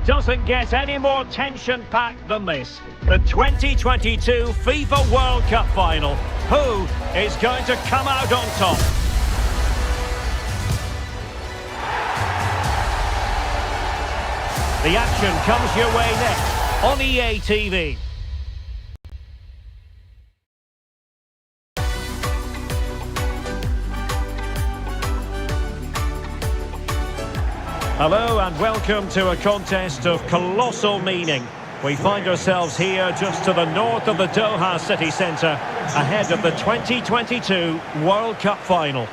doesn't get any more tension-packed than this. The 2022 FIFA World Cup final. Who is going to come out on top? The action comes your way next on EA TV. Hello and welcome to a contest of colossal meaning. We find ourselves here just to the north of the Doha city centre, ahead of the 2022 World Cup final.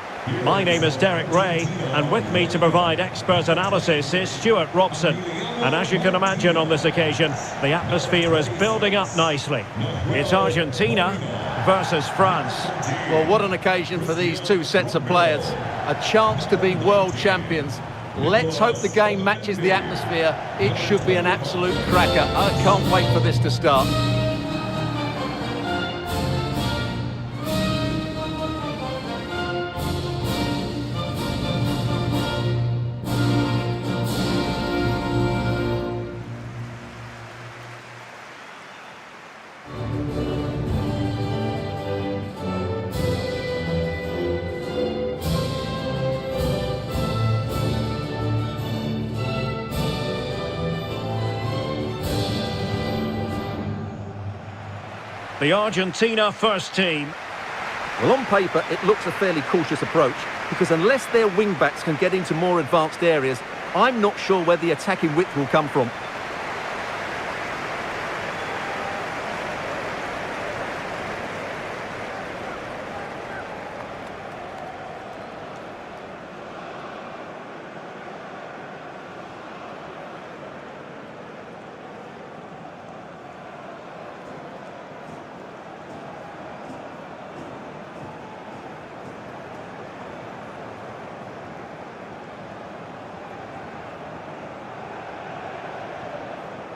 My name is Derek Ray, and with me to provide expert analysis is Stuart Robson. And as you can imagine on this occasion, the atmosphere is building up nicely. It's Argentina versus France. Well, what an occasion for these two sets of players. A chance to be world champions. Let's hope the game matches the atmosphere. It should be an absolute cracker. I can't wait for this to start. The Argentina first team. Well, on paper, it looks a fairly cautious approach, because unless their wing-backs can get into more advanced areas, I'm not sure where the attacking width will come from.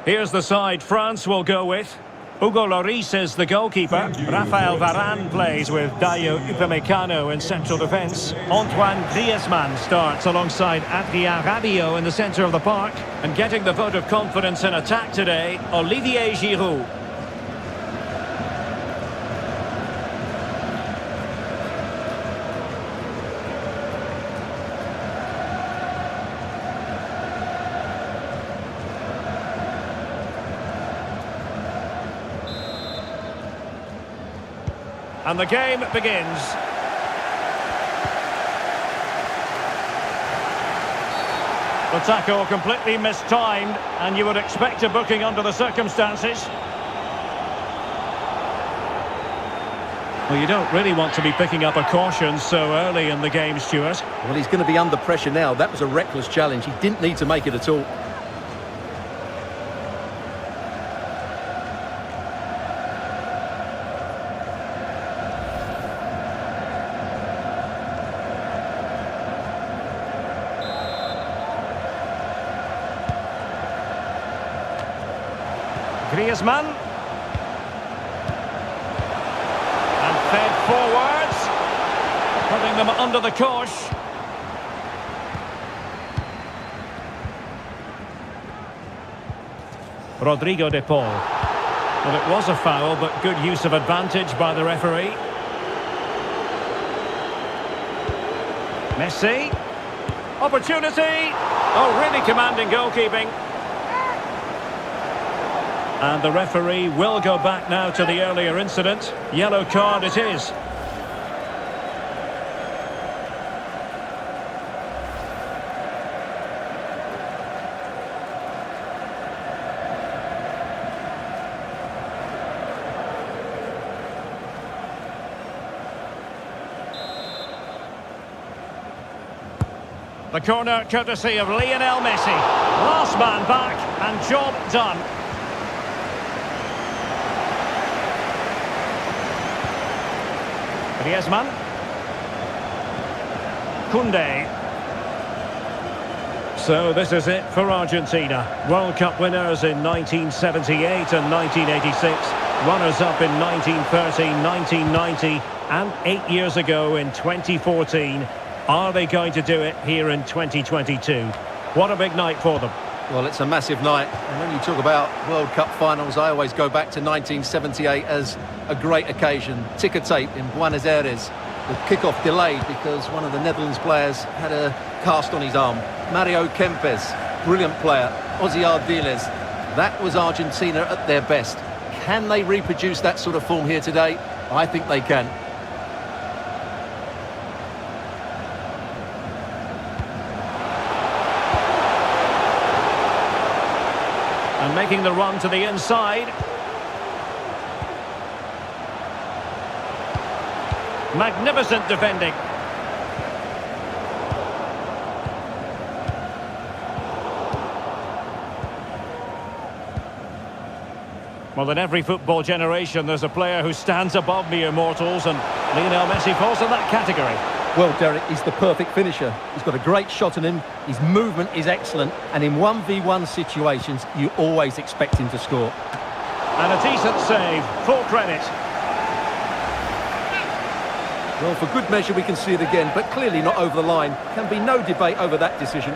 Here's the side France will go with. Hugo Lloris is the goalkeeper. Rafael Varane plays with Dayo Upamecano in central defence. Antoine Griezmann starts alongside Adrien Rabiot in the centre of the park. And getting the vote of confidence in attack today, Olivier Giroud. And the game begins. The tackle completely mistimed, and you would expect a booking under the circumstances. Well, you don't really want to be picking up a caution so early in the game, Stuart. Well, he's going to be under pressure now. That was a reckless challenge. He didn't need to make it at all. Griezmann. And fed forwards. Putting them under the cosh. Rodrigo de Paul. Well, it was a foul, but good use of advantage by the referee. Messi. Opportunity. Oh, really commanding goalkeeping. And the referee will go back now to the earlier incident. Yellow card it is. The corner courtesy of Lionel Messi. Last man back and job done. Griezmann. Koundé. So this is it for Argentina. World Cup winners in 1978 and 1986. Runners-up in 1930, 1990 and 8 years ago in 2014. Are they going to do it here in 2022? What a big night for them. Well, it's a massive night, and when you talk about World Cup finals, I always go back to 1978 as a great occasion. Ticker tape in Buenos Aires. The kickoff delayed because one of the Netherlands players had a cast on his arm. Mario Kempes, brilliant player. Ozzy Ardiles. That was Argentina at their best. Can they reproduce that sort of form here today? I think they can. And making the run to the inside. Magnificent defending. Well, in every football generation, there's a player who stands above mere mortals, and Lionel Messi falls in that category. Well, Derek, he's the perfect finisher. He's got a great shot in him, his movement is excellent, and in 1v1 situations, you always expect him to score. And a decent save, full credit. Well, for good measure, we can see it again, but clearly not over the line. Can be no debate over that decision.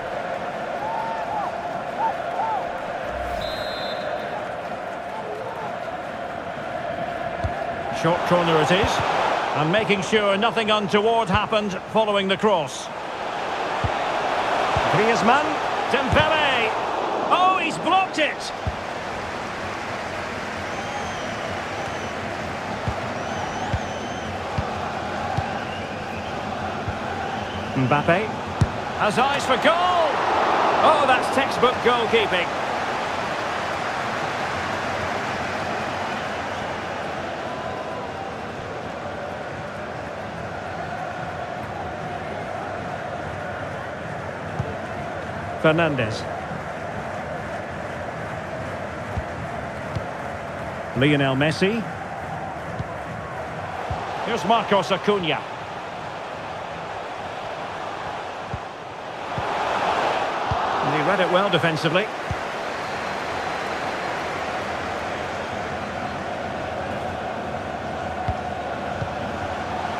Short corner it is, and making sure nothing untoward happened following the cross. Griezmann, Dembele. Oh, he's blocked it. Mbappe has eyes for goal. Oh, that's textbook goalkeeping. Fernandes. Lionel Messi. Here's Marcos Acuna. And he read it well defensively.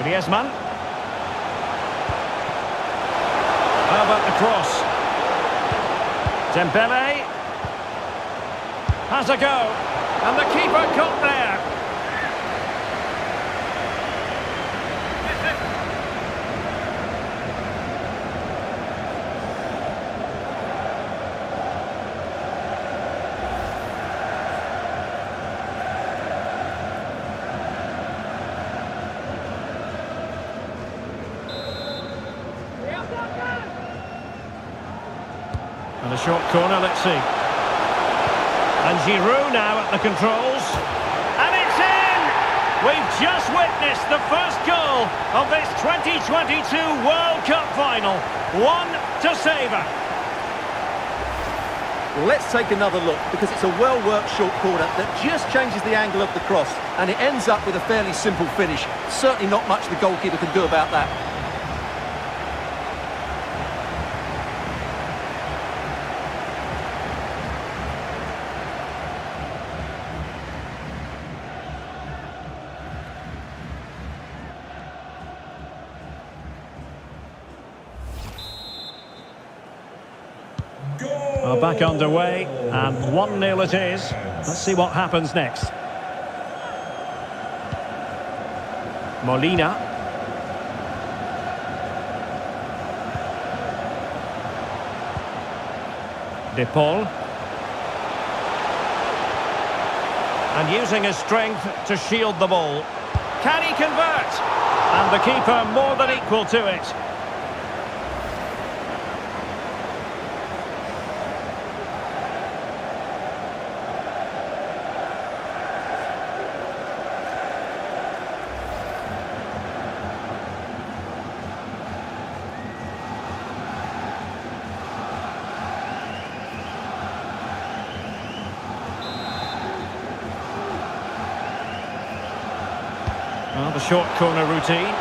Griezmann. How about the cross? Dembele has a go, and the keeper caught there. And a short corner, let's see. And Giroud now at the controls. And it's in! We've just witnessed the first goal of this 2022 World Cup final. One to savour. Let's take another look, because it's a well-worked short corner that just changes the angle of the cross, and it ends up with a fairly simple finish. Certainly not much the goalkeeper can do about that. Well, back underway, and 1-0 it is. Let's see what happens next. Molina. De Paul. And using his strength to shield the ball. Can he convert? And the keeper more than equal to it. Well, the short corner routine.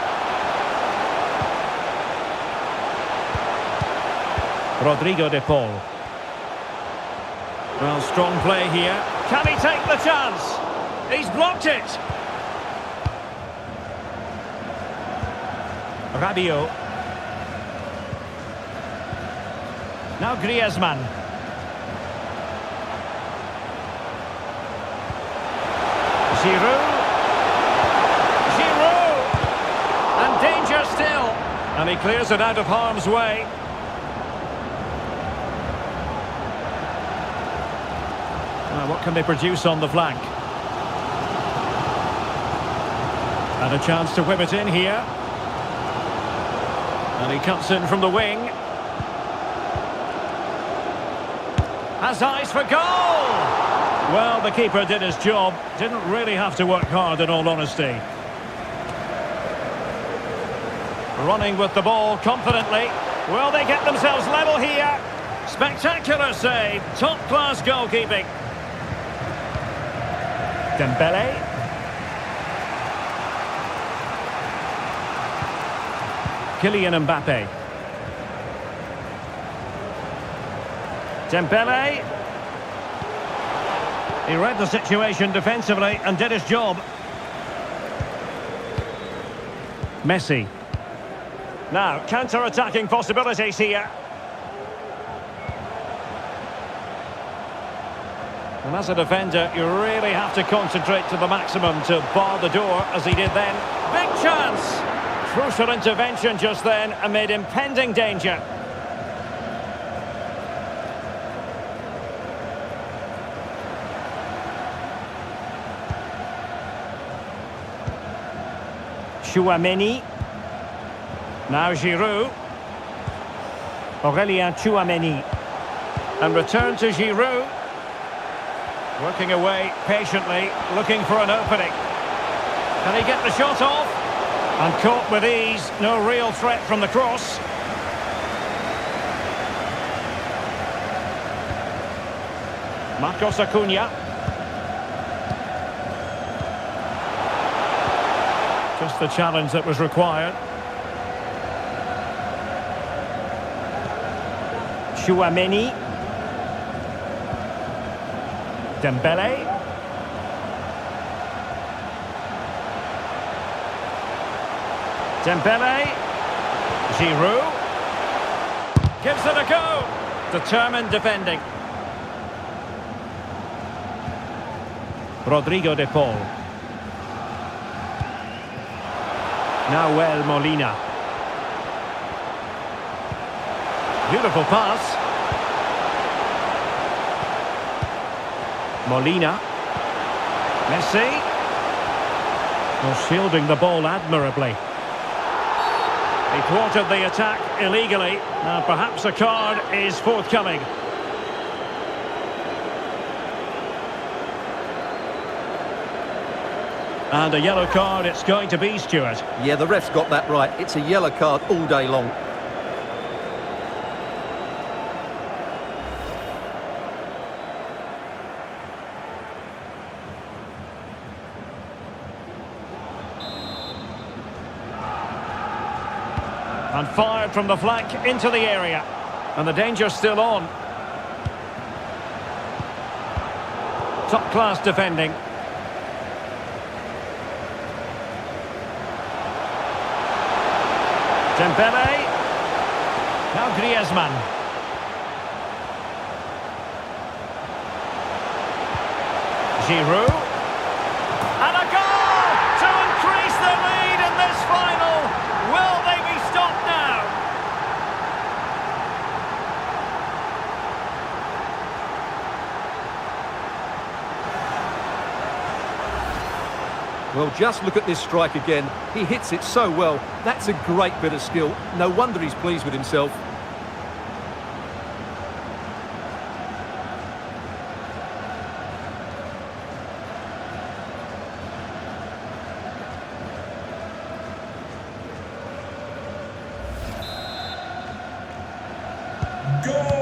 Rodrigo de Paul. Well, strong play here. Can he take the chance? He's blocked it. Rabiot. Now Griezmann. Giroud. Giroud! And danger still. And he clears it out of harm's way. Well, what can they produce on the flank? And a chance to whip it in here. And he cuts in from the wing. Has eyes for goal! Well, the keeper did his job. Didn't really have to work hard, in all honesty. Running with the ball confidently. Will they get themselves level here? Spectacular save. Top-class goalkeeping. Dembele. Kylian Mbappe. Dembele. He read the situation defensively and did his job. Messi. Now, counter-attacking possibilities here. And as a defender, you really have to concentrate to the maximum to bar the door, as he did then. Big chance! Crucial intervention just then amid impending danger. Tchouaméni. Now Giroud. Aurélien Tchouaméni. And return to Giroud. Working away patiently, looking for an opening. Can he get the shot off? And caught with ease, no real threat from the cross. Marcos Acuna. Just the challenge that was required. Tchouaméni. Dembele. Dembele. Giroud. Gives it a go. Determined defending. Rodrigo de Paul. Nahuel Molina. Beautiful pass. Molina. Messi. Well, shielding the ball admirably. He thwarted the attack illegally. Now perhaps a card is forthcoming. And a yellow card it's going to be, Stuart. Yeah, the ref's got that right. It's a yellow card all day long. And fired from the flank into the area. And the danger's still on. Top-class defending. Dembele. Now Griezmann. Giroud. And a goal to increase the lead in this final. Will they be stopped now? Well, just look at this strike again. He hits it so well. That's a great bit of skill. No wonder he's pleased with himself.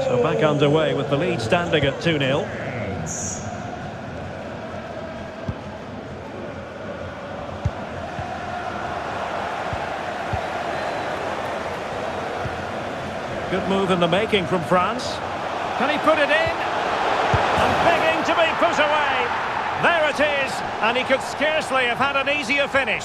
So back underway with the lead standing at 2-0. Good move in the making from France. Can he put it in? And begging to be put away. There it is. And he could scarcely have had an easier finish.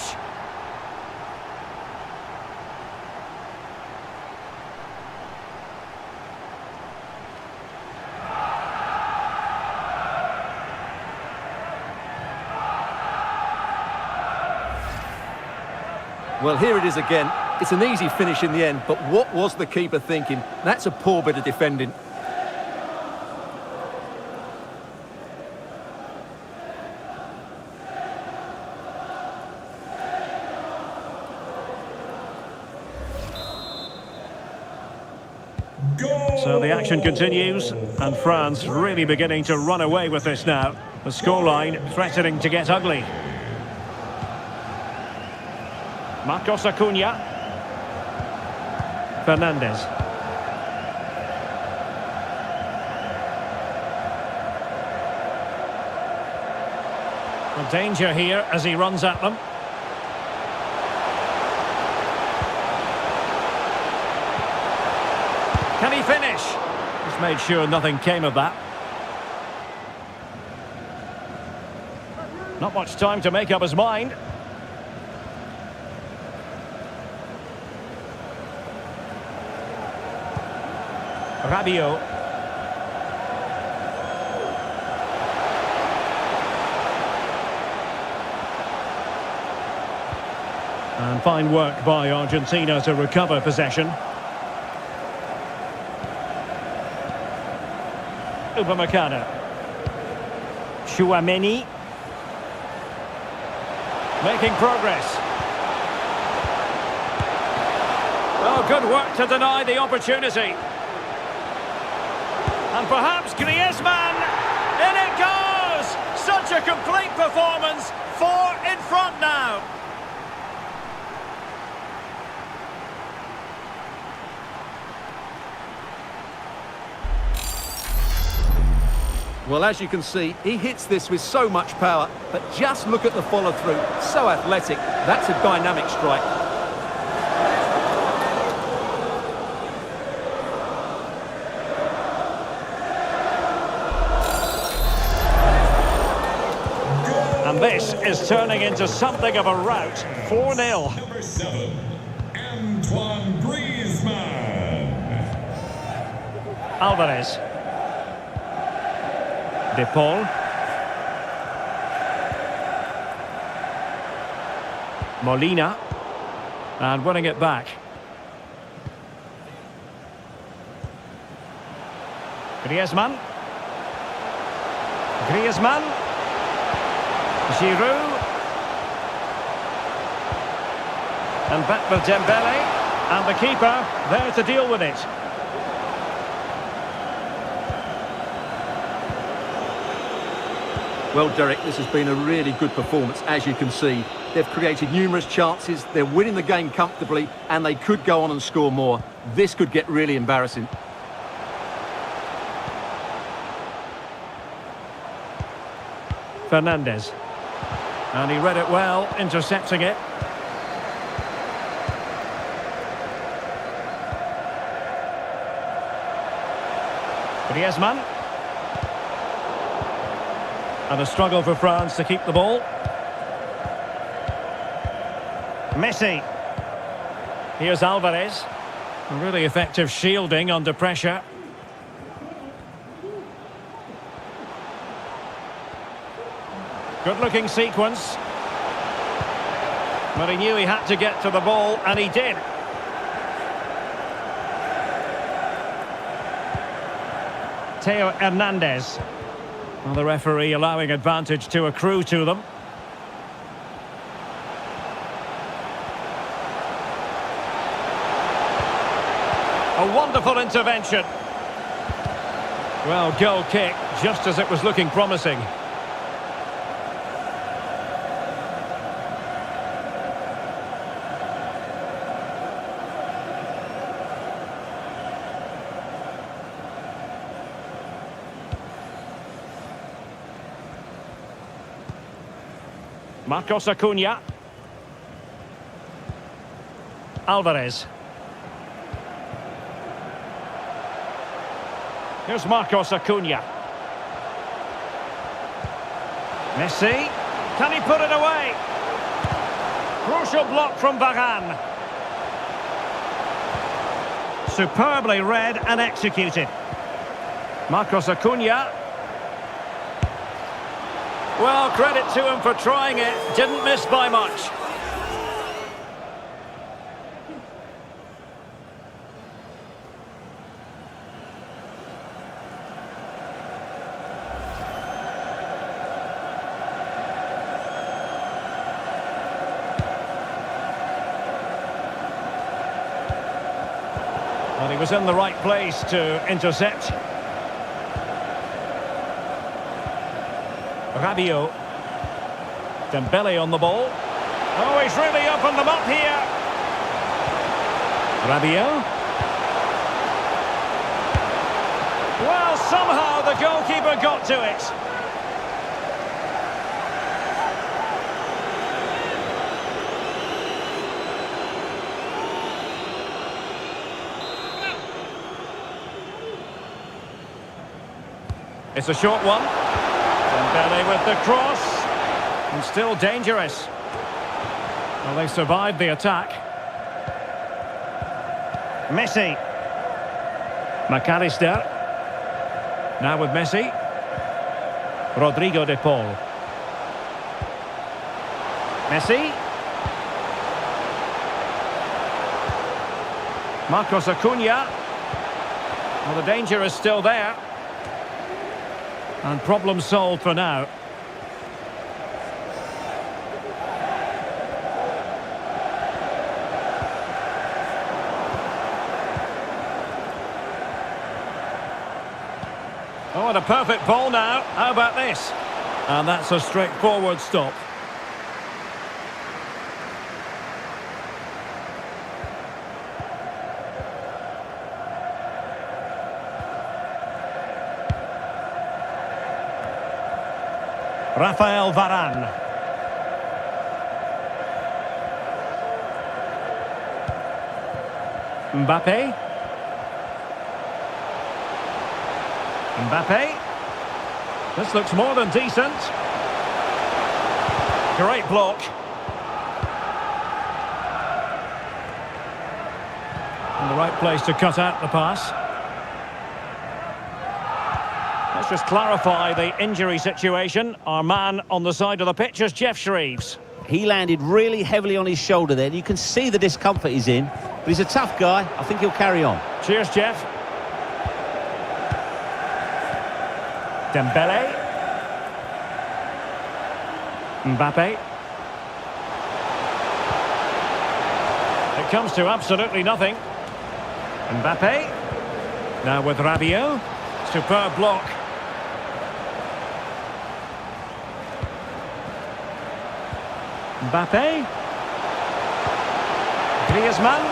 Well, here it is again. It's an easy finish in the end, but what was the keeper thinking? That's a poor bit of defending. So the action continues, and France really beginning to run away with this now. The scoreline threatening to get ugly. Marcos Acuna. Fernandez. The danger here as he runs at them. Can he finish? Just made sure nothing came of that. Not much time to make up his mind. Rabiot. And fine work by Argentina to recover possession. Upamecano. Chouameni. Making progress. Oh, good work to deny the opportunity. And perhaps Griezmann. In it goes! Such a complete performance. 4 in front now. Well, as you can see, he hits this with so much power, but just look at the follow-through. So athletic. That's a dynamic strike. And this is turning into something of a rout. 4-0. Number 7, Antoine Griezmann. Alvarez. De Paul. Molina. And winning it back. Griezmann. Griezmann. Giroud. And back with Dembele. And the keeper there to deal with it. Well, Derek, this has been a really good performance, as you can see. They've created numerous chances, they're winning the game comfortably, and they could go on and score more. This could get really embarrassing. Fernandez. And he read it well, intercepting it. Griezmann. And a struggle for France to keep the ball. Messi. Here's Alvarez. A really effective shielding under pressure. Good-looking sequence. But he knew he had to get to the ball, and he did. Theo Hernandez. Well, the referee allowing advantage to accrue to them. A wonderful intervention. Well, goal kick, just as it was looking promising. Marcos Acuna. Alvarez. Here's Marcos Acuna. Messi. Can he put it away? Crucial block from Varane. Superbly read and executed. Marcos Acuna. Well, credit to him for trying it. Didn't miss by much. And he was in the right place to intercept. Rabiot. Dembele on the ball. Oh, he's really opened them up here. Rabiot. Well, somehow the goalkeeper got to it. It's a short one. Dembele with the cross. And still dangerous. Well, they survived the attack. Messi. McAllister. Now with Messi. Rodrigo de Paul. Messi. Marcos Acuna. Well, the danger is still there. And problem solved for now. Oh, and a perfect ball now. How about this? And that's a straightforward stop. Rafael Varane. Mbappe. Mbappe. This looks more than decent. Great block. In the right place to cut out the pass. Let's just clarify the injury situation. Our man on the side of the pitch is Jeff Shreves. He landed really heavily on his shoulder there. You can see the discomfort he's in. But he's a tough guy. I think he'll carry on. Cheers, Jeff. Dembele. Mbappe. It comes to absolutely nothing. Mbappe. Now with Rabiot. Superb block. Mbappe. Griezmann.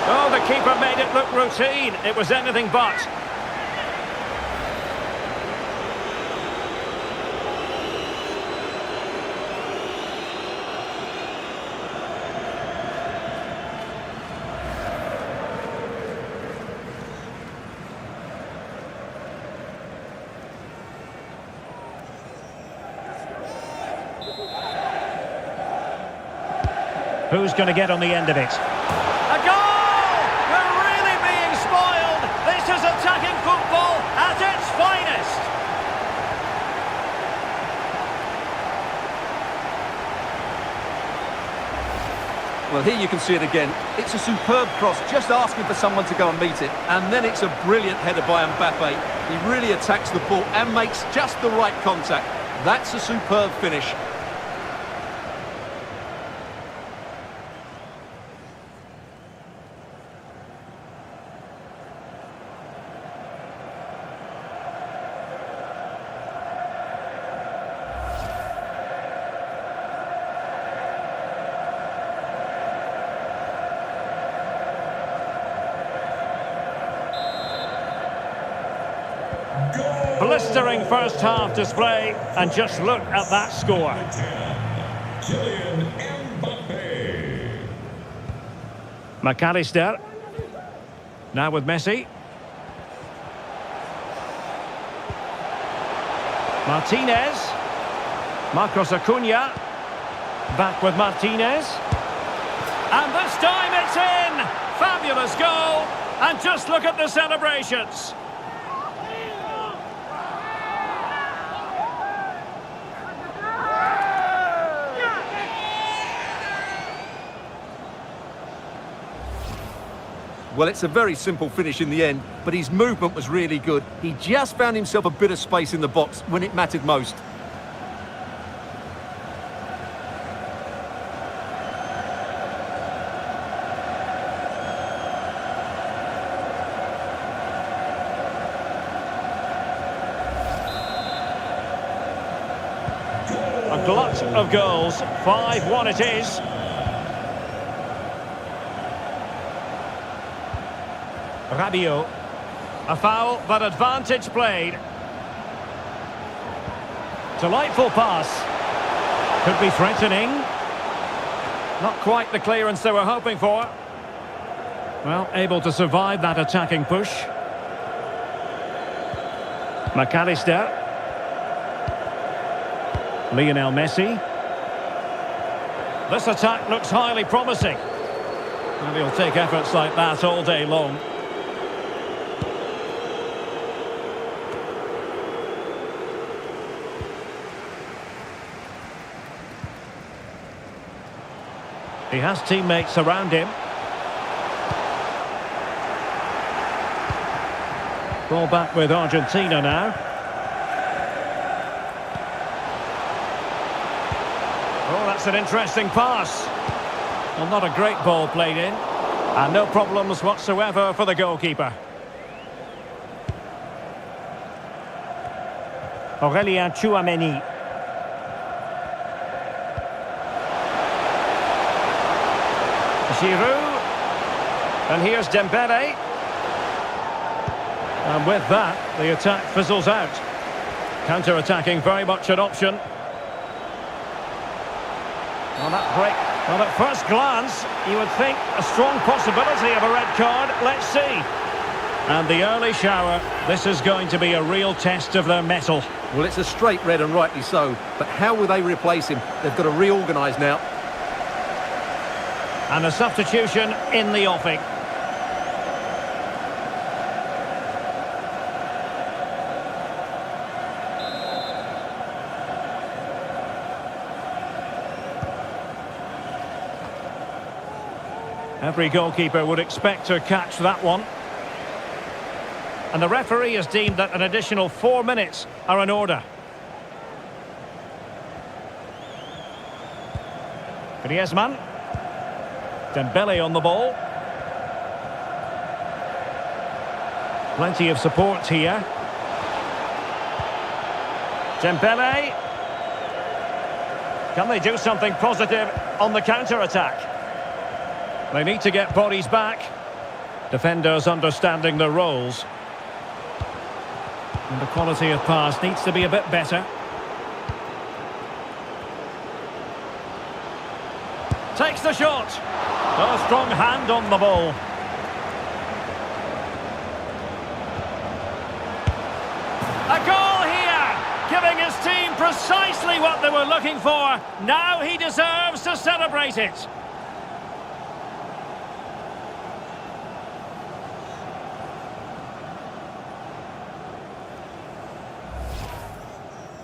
Oh, the keeper made it look routine. It was anything but. Who's going to get on the end of it? A goal! We're really being spoiled. This is attacking football at its finest. Well, here you can see it again. It's a superb cross, just asking for someone to go and meet it. And then it's a brilliant header by Mbappe. He really attacks the ball and makes just the right contact. That's a superb finish. Blistering first half display, and just look at that score. Kylian Mbappe. McAllister. Now with Messi. Martinez. Marcos Acuna. Back with Martinez. And this time it's in! Fabulous goal! And just look at the celebrations. Well, it's a very simple finish in the end, but his movement was really good. He just found himself a bit of space in the box when it mattered most. glut of goals. 5-1 it is. Rabiot. A foul, but advantage played. Delightful pass. Could be threatening. Not quite the clearance they were hoping for. Well, able to survive that attacking push. McAllister. Lionel Messi. This attack looks highly promising. And he'll take efforts like that all day long. He has teammates around him. Ball back with Argentina now. Oh, that's an interesting pass. Well, not a great ball played in. And no problems whatsoever for the goalkeeper. Aurélien Tchouameni. Giroud. And here's Dembele. And with that, the attack fizzles out. Counter-attacking very much an option. Well, that break. Well, at first glance, you would think a strong possibility of a red card. Let's see. And the early shower. This is going to be a real test of their mettle. Well, it's a straight red, and rightly so. But how will they replace him? They've got to reorganise now. And a substitution in the offing. Every goalkeeper would expect to catch that one. And the referee has deemed that an additional 4 minutes are in order. Griezmann. Dembele on the ball. Plenty of support here. Dembele. Can they do something positive on the counter-attack? They need to get bodies back. Defenders understanding their roles. And the quality of pass needs to be a bit better. Takes the shot. A strong hand on the ball. A goal here, giving his team precisely what they were looking for. Now he deserves to celebrate it.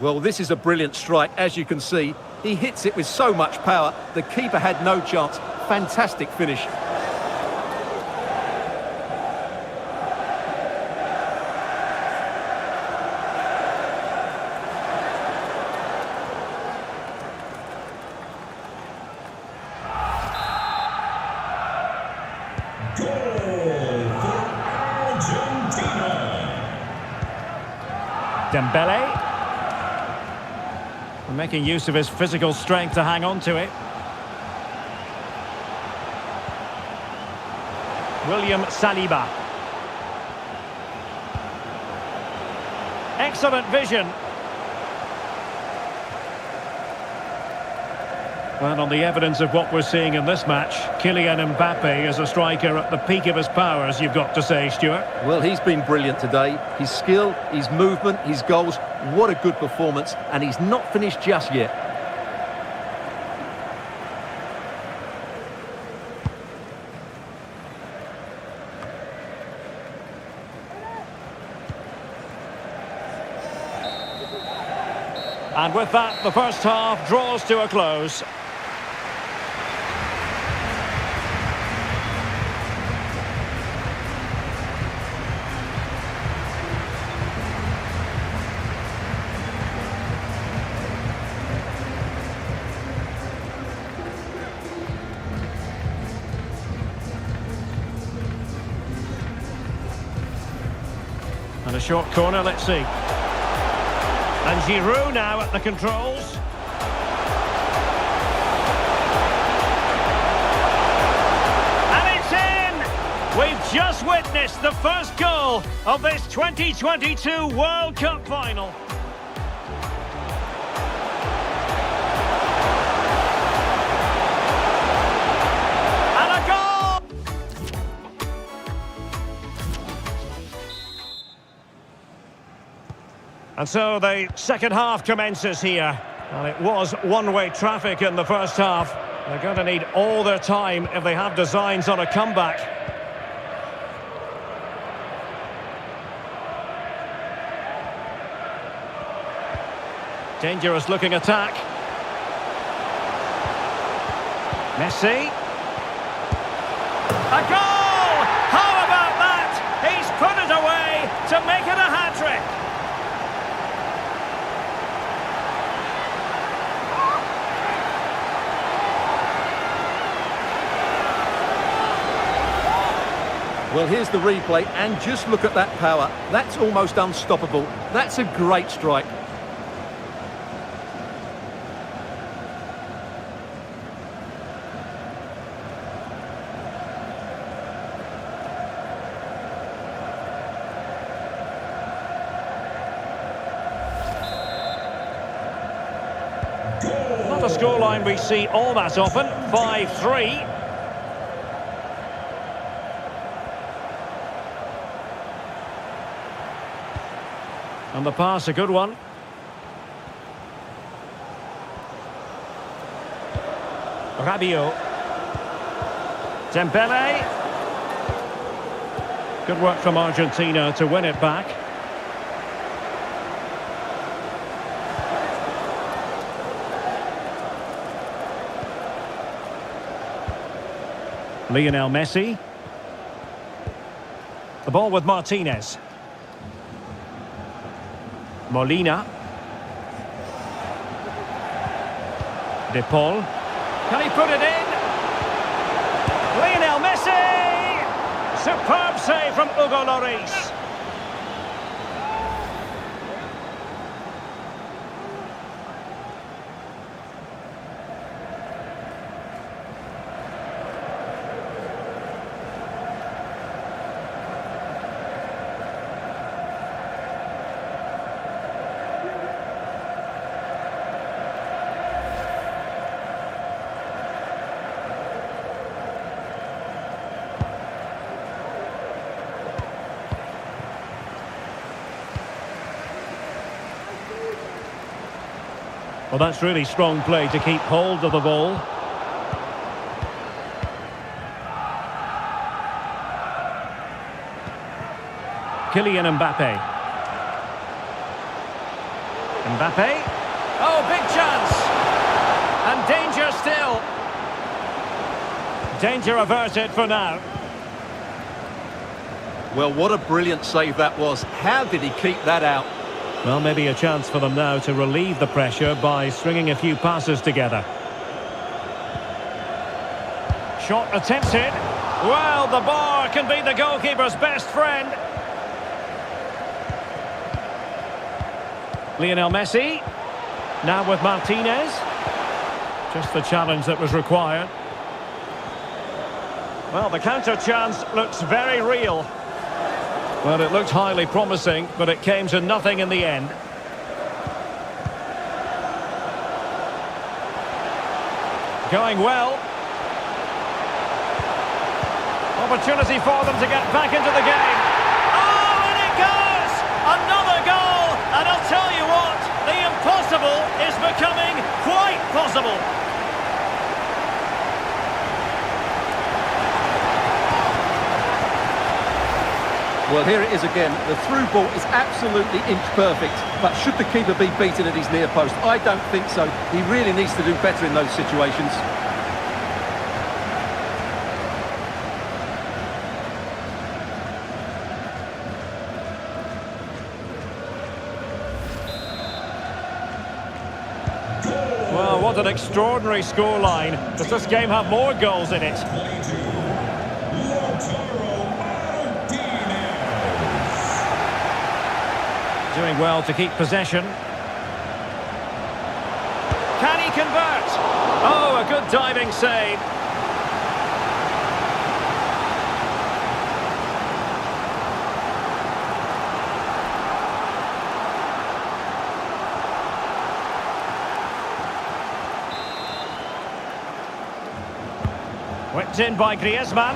Well, this is a brilliant strike, as you can see. He hits it with so much power. The keeper had no chance. Fantastic finish. Goal for Argentina. Dembele. Making use of his physical strength to hang on to it. William Saliba. Excellent vision. Well, on the evidence of what we're seeing in this match, Kylian Mbappe is a striker at the peak of his powers, you've got to say, Stuart. Well, he's been brilliant today. His skill, his movement, his goals, what a good performance, and he's not finished just yet. And with that, the first half draws to a close. And a short corner, let's see. And Giroud now at the controls. We've just witnessed the first goal of this 2022 World Cup final. And a goal! And so the second half commences here. And it was one-way traffic in the first half. They're going to need all their time if they have designs on a comeback. Dangerous looking attack. Messi. A goal! How about that? He's put it away to make it a hat-trick. Well, here's the replay, and just look at that power. That's almost unstoppable. That's a great strike. Not a scoreline we see all that often. 5-3. And the pass, a good one. Rabiot. Dembele. Good work from Argentina to win it back. Lionel Messi. The ball with Martinez. Molina. De Paul. Can he put it in? Lionel Messi! Superb save from Hugo Lloris. Well, that's really strong play to keep hold of the ball. Kylian Mbappe. Mbappe. Oh, big chance. And danger still. Danger averted for now. Well, what a brilliant save that was. How did he keep that out? Well, maybe a chance for them now to relieve the pressure by stringing a few passes together. Shot attempted. Well, the bar can be the goalkeeper's best friend. Lionel Messi. Now with Martinez. Just the challenge that was required. Well, the counter chance looks very real. Well, it looked highly promising, but it came to nothing in the end. Going well. Opportunity for them to get back into the game. Oh, and it goes! Another goal! And I'll tell you what, the impossible is becoming quite possible. Well, here it is again. The through ball is absolutely inch perfect, but should the keeper be beaten at his near post? I don't think so. He really needs to do better in those situations. Well, what an extraordinary scoreline. Does this game have more goals in it? Doing well to keep possession. Can he convert? Oh, a good diving save. Worked in by Griezmann.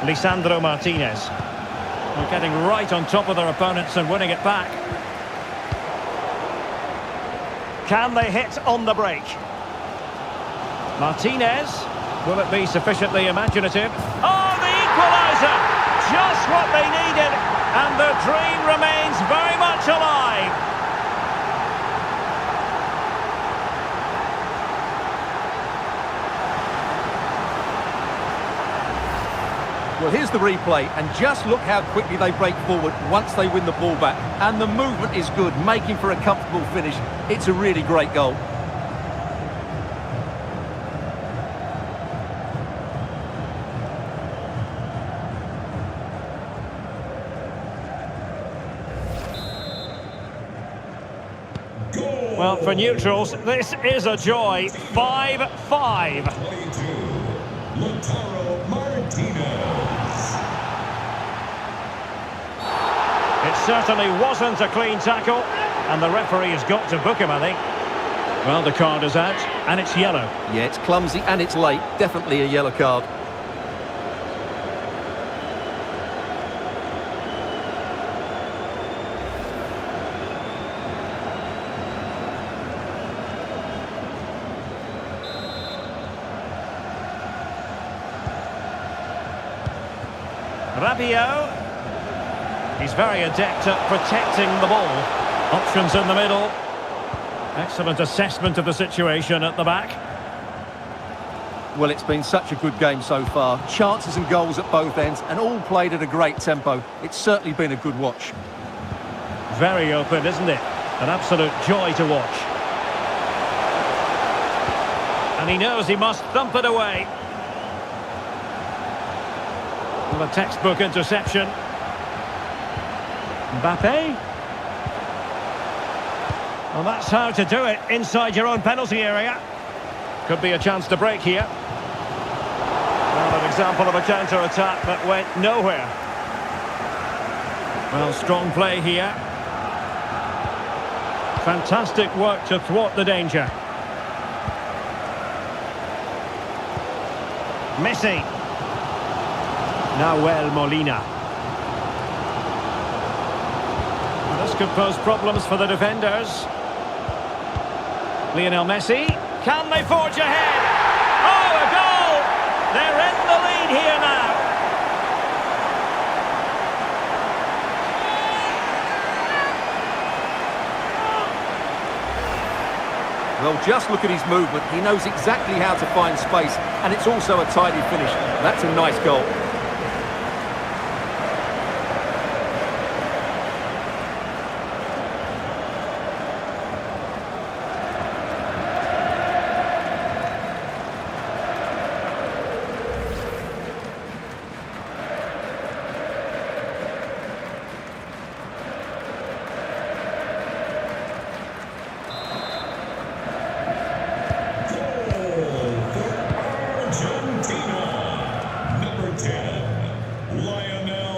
Lisandro Martinez. They're getting right on top of their opponents and winning it back. Can they hit on the break? Martinez. Will it be sufficiently imaginative? Oh, the equaliser! Just what they needed, and the dream remains very much alive. Well, here's the replay, and just look how quickly they break forward once they win the ball back. And the movement is good, making for a comfortable finish. It's a really great goal. Well, for neutrals, this is a joy. 5-5. 22, Lautaro Martinez. It certainly wasn't a clean tackle, and the referee has got to book him, I think. Well, the card is out, and it's yellow. Yeah, it's clumsy and it's late. Definitely a yellow card. Rabiot. He's very adept at protecting the ball. Options in the middle. Excellent assessment of the situation at the back. Well, it's been such a good game so far. Chances and goals at both ends, and all played at a great tempo. It's certainly been a good watch. Very open, isn't it? An absolute joy to watch. And he knows he must thump it away. Well, a textbook interception. Mbappe. Well, that's how to do it inside your own penalty area. Could be a chance to break here. Well, an example of a counter-attack that went nowhere. Well, strong play here. Fantastic work to thwart the danger. Messi. Nahuel Molina. This could pose problems for the defenders. Lionel Messi. Can they forge ahead? Oh, a goal! They're in the lead here now. Well, just look at his movement. He knows exactly how to find space, and it's also a tidy finish. That's a nice goal.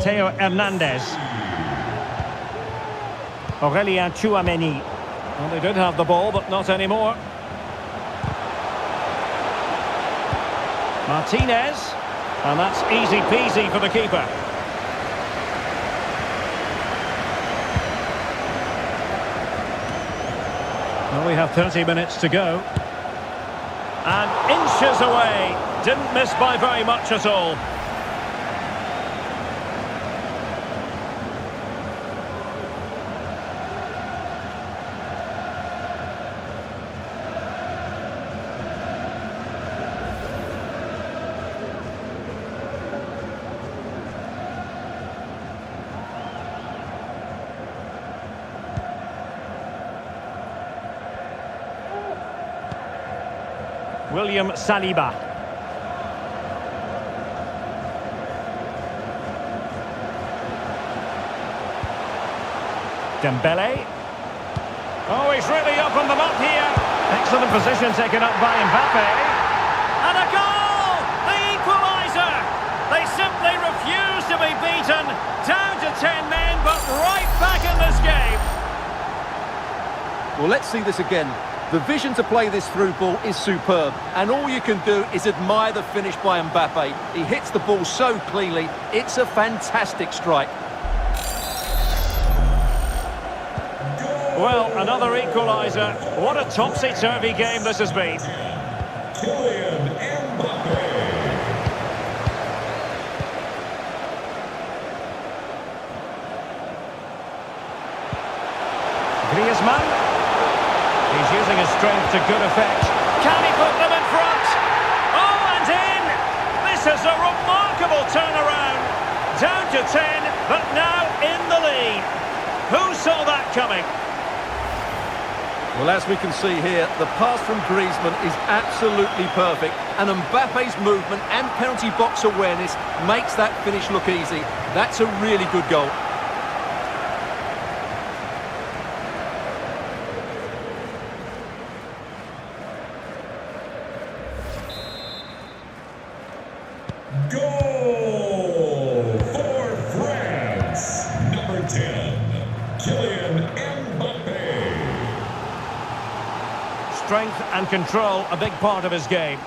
Theo Hernandez. Aurelien Tchouameni. Well, they did have the ball, but not anymore. Martinez. And that's easy peasy for the keeper. Well, we have 30 minutes to go. And inches away. Didn't miss by very much at all. William Saliba. Dembele. Oh, he's really opened them up here. Excellent position taken up by Mbappe. And a goal! The equaliser! They simply refuse to to be beaten. Down to 10 men, but right back in this game. Well, let's see this again. The vision to play this through ball is superb, and all you can do is admire the finish by Mbappe. He hits the ball so cleanly, it's a fantastic strike. Well, another equaliser. What a topsy-turvy game this has been. Kylian Mbappe. Griezmann. He's using his strength to good effect. Can he put them in front? Oh, and in! This is a remarkable turnaround. Down to 10, but now in the lead. Who saw that coming? Well, as we can see here, the pass from Griezmann is absolutely perfect, and Mbappe's movement and penalty box awareness makes that finish look easy. That's a really good goal. Goal for France. Number 10, Kylian Mbappe. Strength and control, a big part of his game.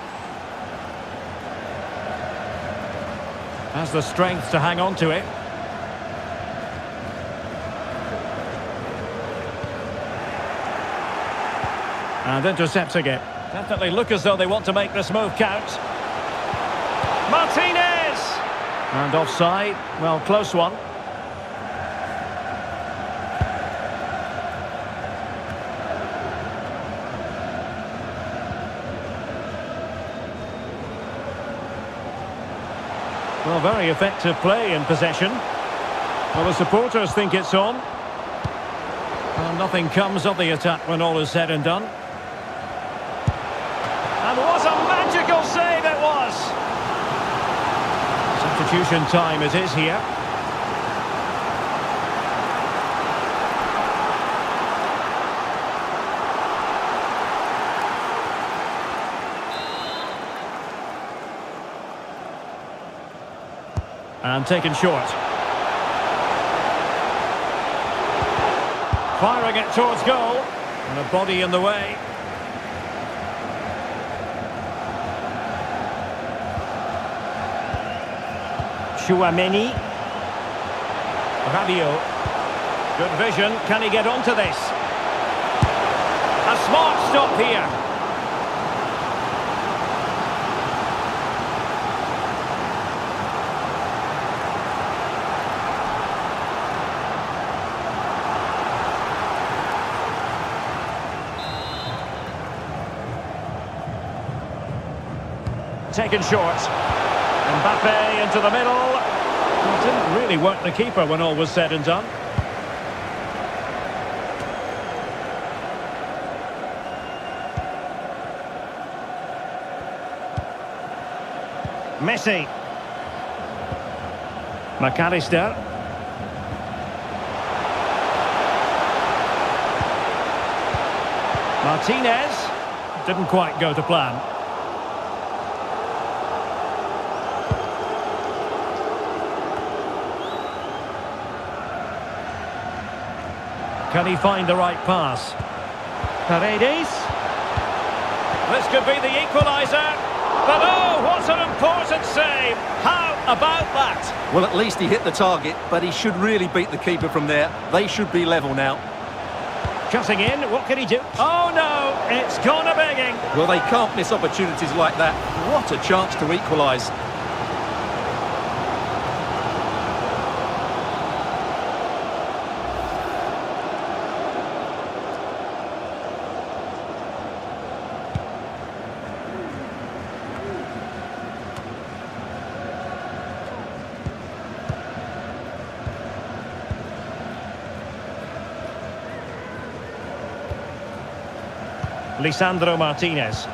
Has the strength to hang on to it. And intercepting it. Definitely look as though they want to make this move count. Martinez! And offside. Well, close one. Well, very effective play in possession. Well, the supporters think it's on. Well, nothing comes of the attack when all is said and done. And what a magical save it was! Substitution time it is here. And taken short. Firing it towards goal. And a body in the way. Chouameni. Rabiot. Good vision. Can he get onto this? A smart stop here. Taken short. Mbappe into the middle. He didn't really work the keeper when all was said and done. Messi. McAllister. Martinez. Didn't quite go to plan. Can he find the right pass? Paredes. This could be the equaliser. But oh, what an important save. How about that? Well, at least he hit the target, but he should really beat the keeper from there. They should be level now. Cutting in, what can he do? Oh no, it's gone a begging. Well, they can't miss opportunities like that. What a chance to equalise. Lisandro Martinez.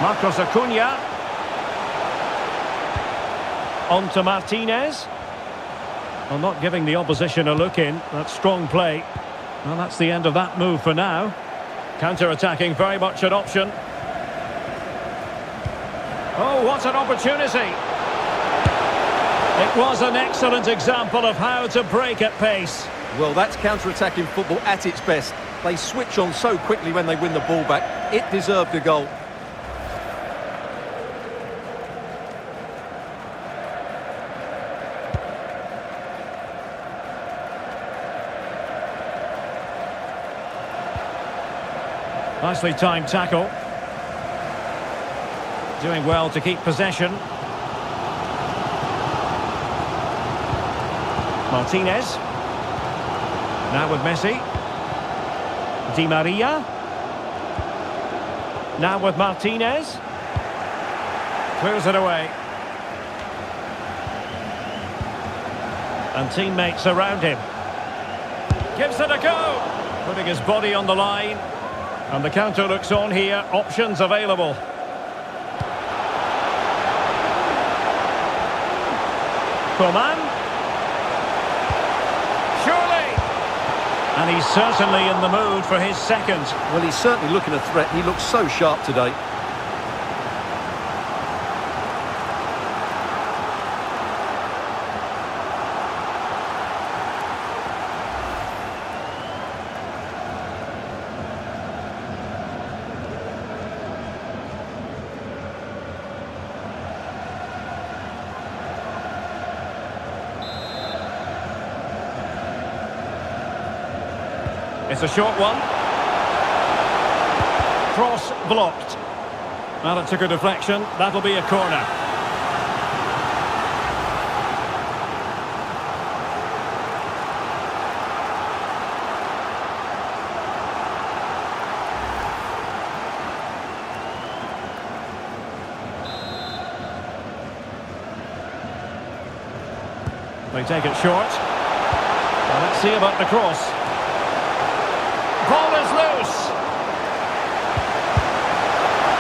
Marcos Acuna. On to Martinez. Well, not giving the opposition a look in. That's strong play. Well, that's the end of that move for now. Counter-attacking, very much an option. Oh, what an opportunity. It was an excellent example of how to break at pace. Well, that's counter-attacking football at its best. They switch on so quickly when they win the ball back. It deserved a goal. Nicely timed tackle. Doing well to keep possession. Martinez. Now with Messi. Di Maria. Now with Martinez. Clears it away. And teammates around him. Gives it a go. Putting his body on the line. And the counter looks on here. Options available. Coman. Surely. And he's certainly in the mood for his second. Well, he's certainly looking a threat. He looks so sharp today. It's a short one. Cross blocked. Well, it took a deflection. That'll be a corner. They take it short. Well, let's see about the cross. Ball is loose.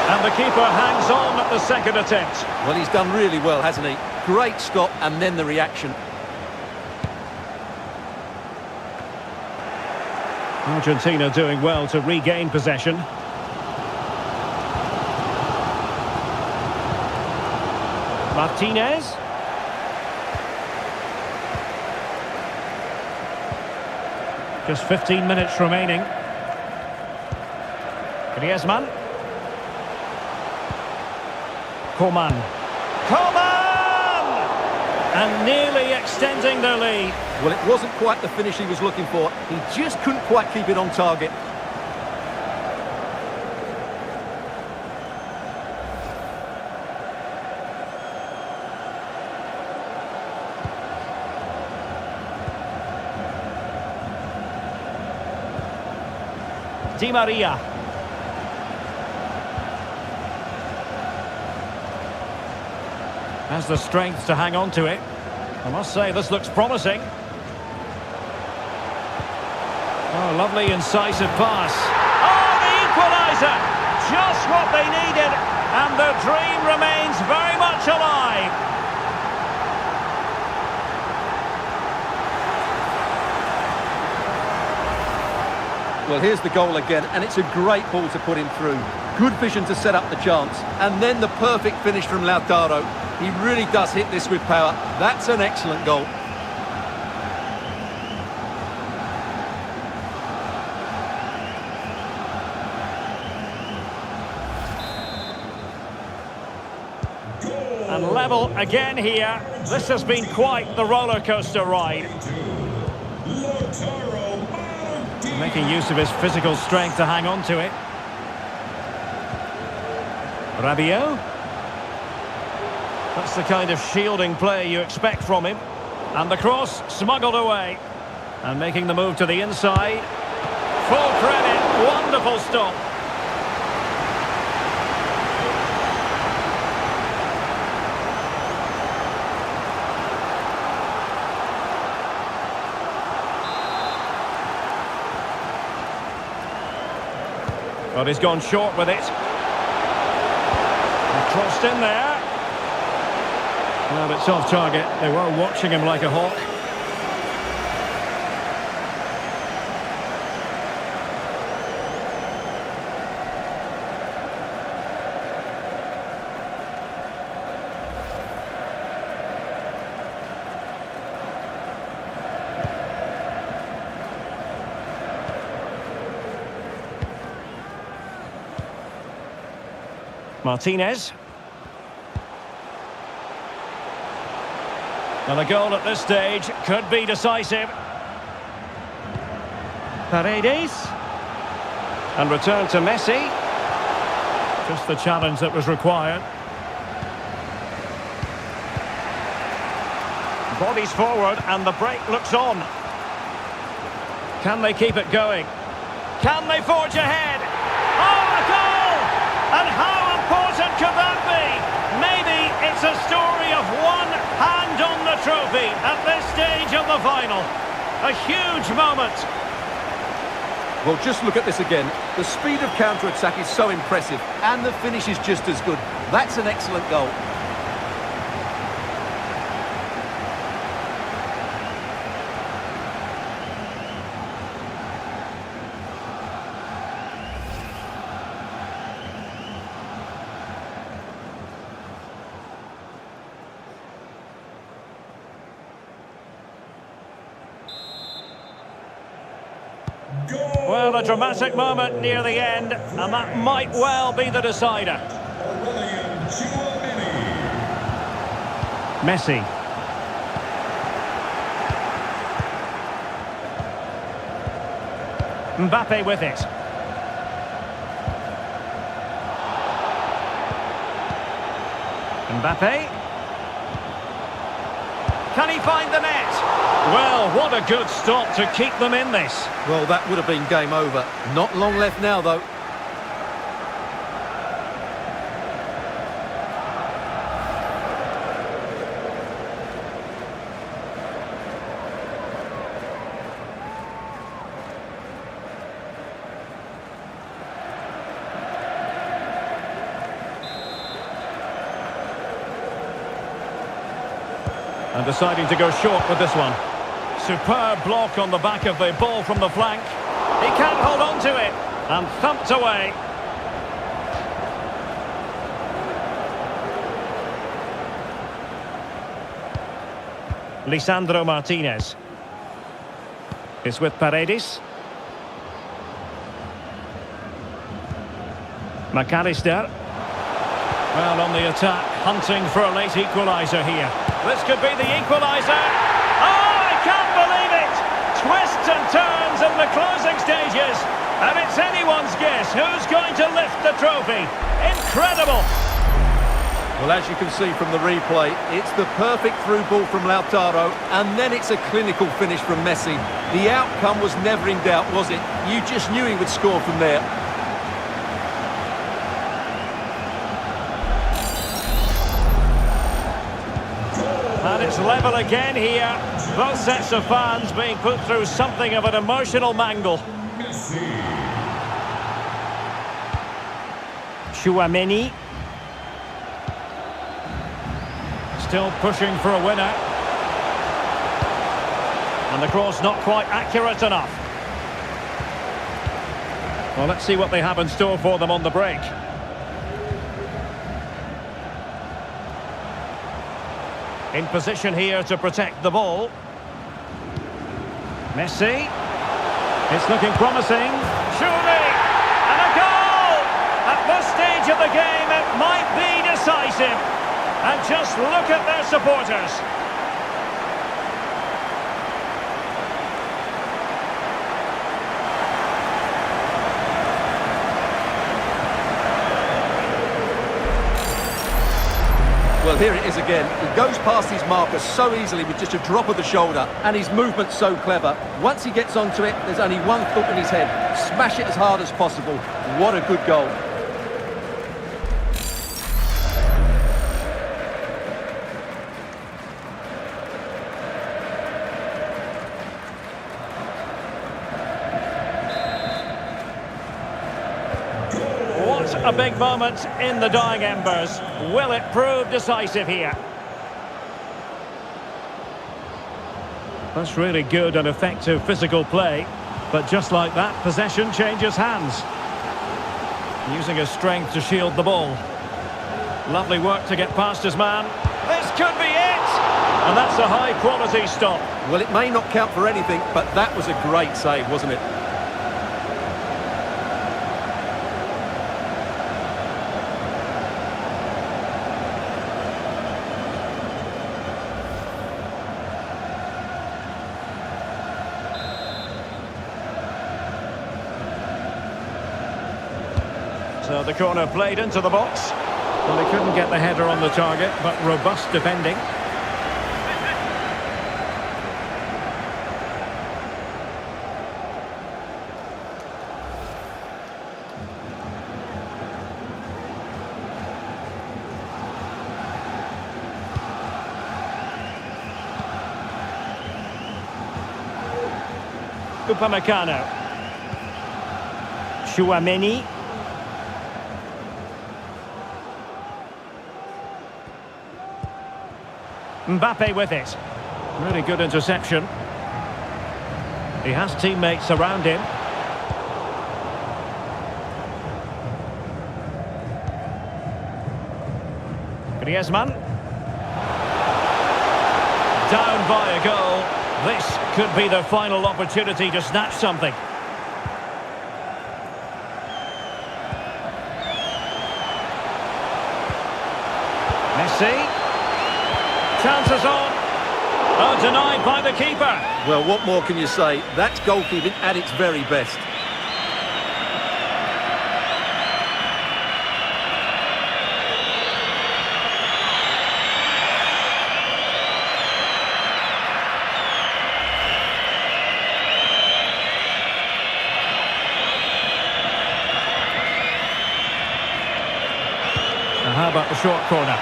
And the keeper hangs on at the second attempt. Well, he's done really well, hasn't he? Great stop and then the reaction. Argentina doing well to regain possession. Martinez. Just 15 minutes remaining. Griezmann. Coman. Coman! And nearly extending their lead. Well, it wasn't quite the finish he was looking for. He just couldn't quite keep it on target. Di Maria. Has the strength to hang on to it. I must say, this looks promising. Oh, lovely incisive pass. Oh, the equaliser! Just what they needed, and the dream remains very much alive. Well, here's the goal again, and it's a great ball to put him through. Good vision to set up the chance. And then the perfect finish from Lautaro. He really does hit this with power. That's an excellent goal. And level again here. This has been quite the roller coaster ride. Making use of his physical strength to hang on to it. Rabiot. That's the kind of shielding play you expect from him. And the cross smuggled away. And making the move to the inside. Full credit. Wonderful stop. But he's gone short with it. And crossed in there. Well, it's off target. They were watching him like a hawk. Martinez. And a goal at this stage could be decisive. Paredes. And return to Messi. Just the challenge that was required. Bodies forward and the break looks on. Can they keep it going? Can they forge ahead? Oh, a goal! And how important could that be? Maybe it's a story of one hand on the trophy at this stage of the final. A huge moment. Well, just look at this again. The speed of counter-attack is so impressive, and the finish is just as good. That's an excellent goal. Well, a dramatic moment near the end, and that might well be the decider. Messi. Mbappe with it. Mbappe. Can he find the net? Well, what a good stop to keep them in this. Well, that would have been game over. Not long left now, though. And deciding to go short with this one. Superb block on the back of the ball from the flank. He can't hold on to it. And thumped away. Lisandro Martinez. It's with Paredes. McAllister. Well, on the attack, hunting for a late equaliser here. This could be the equaliser. Oh, I can't believe it! Twists and turns in the closing stages. And it's anyone's guess who's going to lift the trophy. Incredible! Well, as you can see from the replay, it's the perfect through ball from Lautaro, and then it's a clinical finish from Messi. The outcome was never in doubt, was it? You just knew he would score from there. And it's level again here. Both sets of fans being put through something of an emotional mangle. Tchouaméni. Still pushing for a winner. And the cross not quite accurate enough. Well, let's see what they have in store for them on the break. In position here to protect the ball. Messi. It's looking promising. Surely! And a goal! At this stage of the game, it might be decisive. And just look at their supporters. Well, here it is again. He goes past his marker so easily with just a drop of the shoulder, and his movement's so clever. Once he gets onto it, there's only one thought in his head. Smash it as hard as possible. What a good goal. A big moment in the dying embers. Will it prove decisive here? That's really good and effective physical play. But just like that, possession changes hands. Using his strength to shield the ball. Lovely work to get past his man. This could be it! And that's a high-quality stop. Well, it may not count for anything, but that was a great save, wasn't it? So the corner played into the box. Well, they couldn't get the header on the target, but robust defending. Upamecano. Chouameni. Mbappe with it. Really good interception. He has teammates around him. Griezmann. Down by a goal. This could be the final opportunity to snatch something. Messi. Chances on. Oh, denied by the keeper. Well, what more can you say? That's goalkeeping at its very best. Now, how about the short corner?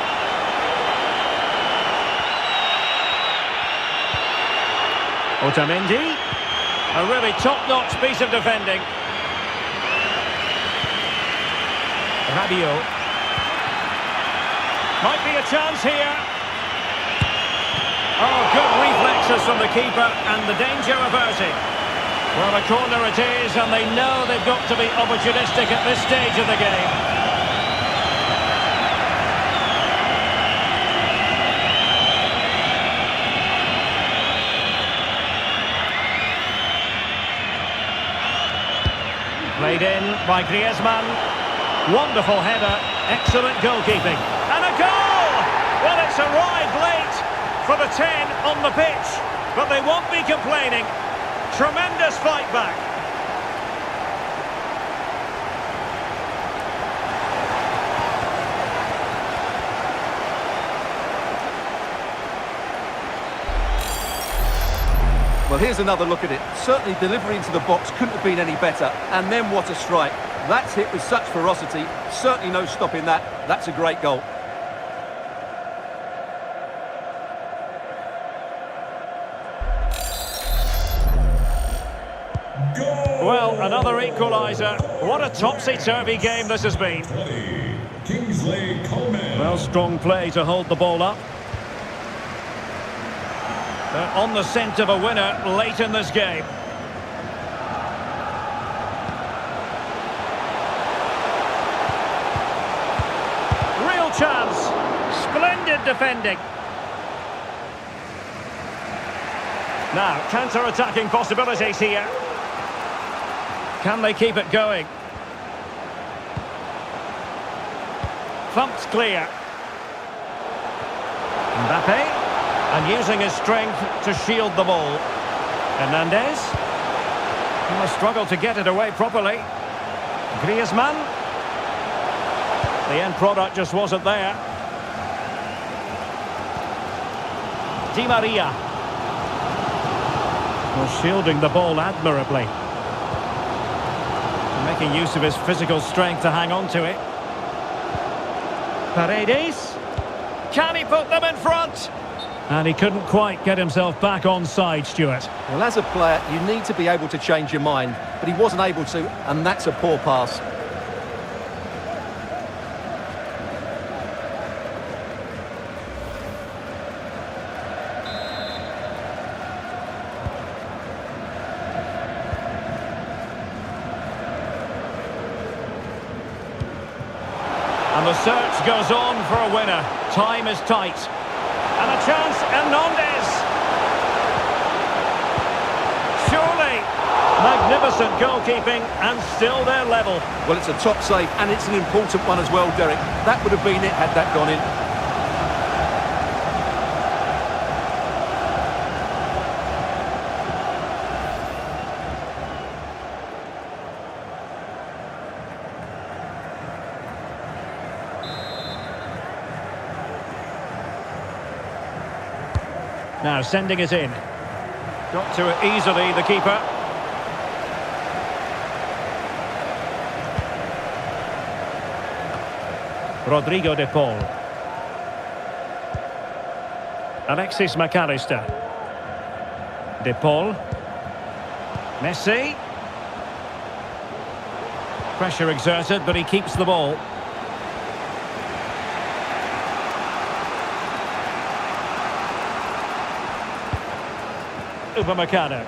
Otamendi. A really top-notch piece of defending. Rabiot. Might be a chance here. Oh, good reflexes from the keeper and the danger averted. Well, a corner it is, and they know they've got to be opportunistic at this stage of the game. Played in by Griezmann. Wonderful header. Excellent goalkeeping. And a goal! Well, it's arrived late for the 10 on the pitch, but they won't be complaining. Tremendous fight back. Well, here's another look at it. Certainly delivery into the box couldn't have been any better. And then what a strike. That's hit with such ferocity. Certainly no stopping that. That's a great goal. Goal! Well, another equaliser. What a topsy-turvy game this has been. 20, Kingsley Coman. Well, strong play to hold the ball up. They're on the scent of a winner late in this game. Real chance. Splendid defending. Now, counter-attacking possibilities here. Can they keep it going? Thumped clear. Mbappe. And using his strength to shield the ball. Hernandez. He must struggle to get it away properly. Griezmann. The end product just wasn't there. Di Maria. Well, shielding the ball admirably. Making use of his physical strength to hang on to it. Paredes. Can he put them in front? And he couldn't quite get himself back on side, Stuart. Well, as a player, you need to be able to change your mind. But he wasn't able to, and that's a poor pass. And the search goes on for a winner. Time is tight. And a chance, Hernandez. Surely. Magnificent goalkeeping and still their level. Well, it's a top save, and it's an important one as well, Derek. That would have been it had that gone in. Now sending it in. Got to it easily, the keeper. Rodrigo de Paul. Alexis McAllister. De Paul. Messi. Pressure exerted, but he keeps the ball. Upamecano.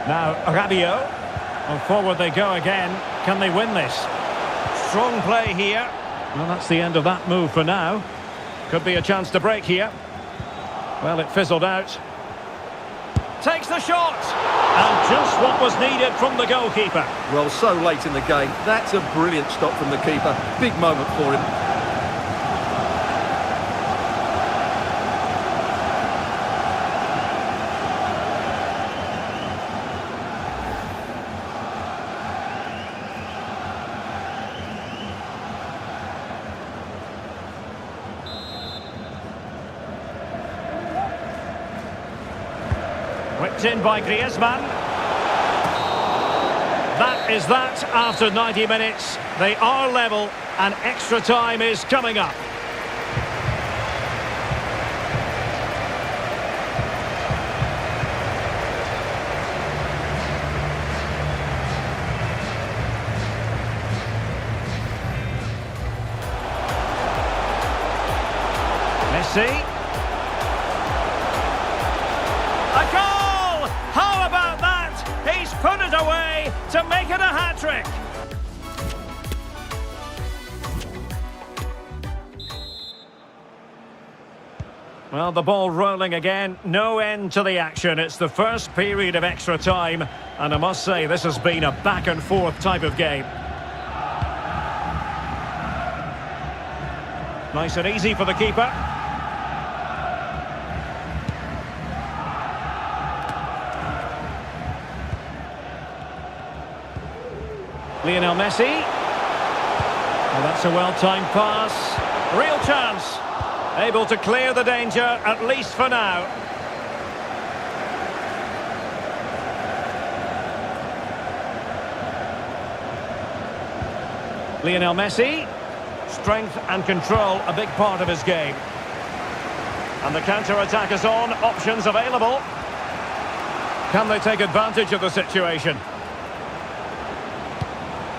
Now Rabiot. And forward they go again. Can they win this? Strong play here. Well, that's the end of that move for now. Could be a chance to break here. Well, it fizzled out. Takes the shot. And just what was needed from the goalkeeper. Well, so late in the game. That's a brilliant stop from the keeper. Big moment for him. Whipped in by Griezmann. That is that after 90 minutes. They are level and extra time is coming up. Messi. A goal! How about that? He's put it away to make it a hat-trick. Well, the ball rolling again. No end to the action. It's the first period of extra time. And I must say, this has been a back-and-forth type of game. Nice and easy for the keeper. Lionel Messi. Well, that's a well-timed pass. Real chance. Able to clear the danger, at least for now. Lionel Messi. Strength and control, a big part of his game. And the counter-attack is on. Options available. Can they take advantage of the situation?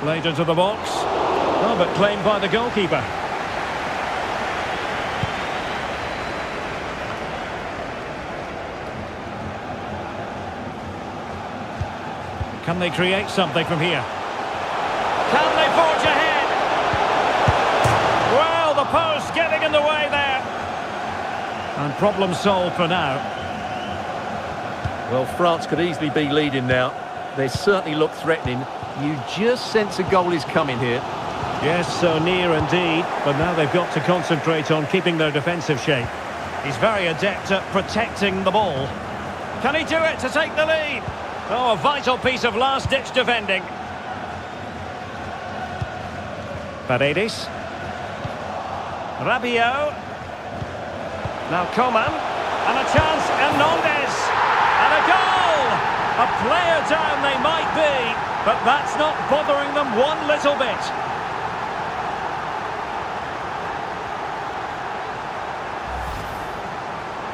Played into the box. Oh, but claimed by the goalkeeper. Can they create something from here? Can they forge ahead? Well, the post getting in the way there. And problem solved for now. Well, France could easily be leading now. They certainly look threatening. You just sense a goal is coming here. Yes, so near indeed. But now they've got to concentrate on keeping their defensive shape. He's very adept at protecting the ball. Can he do it to take the lead? Oh, a vital piece of last-ditch defending. Paredes. Rabiot. Now Coman. And a chance, Hernandez. And a goal! A player down they might be, but that's not bothering them one little bit.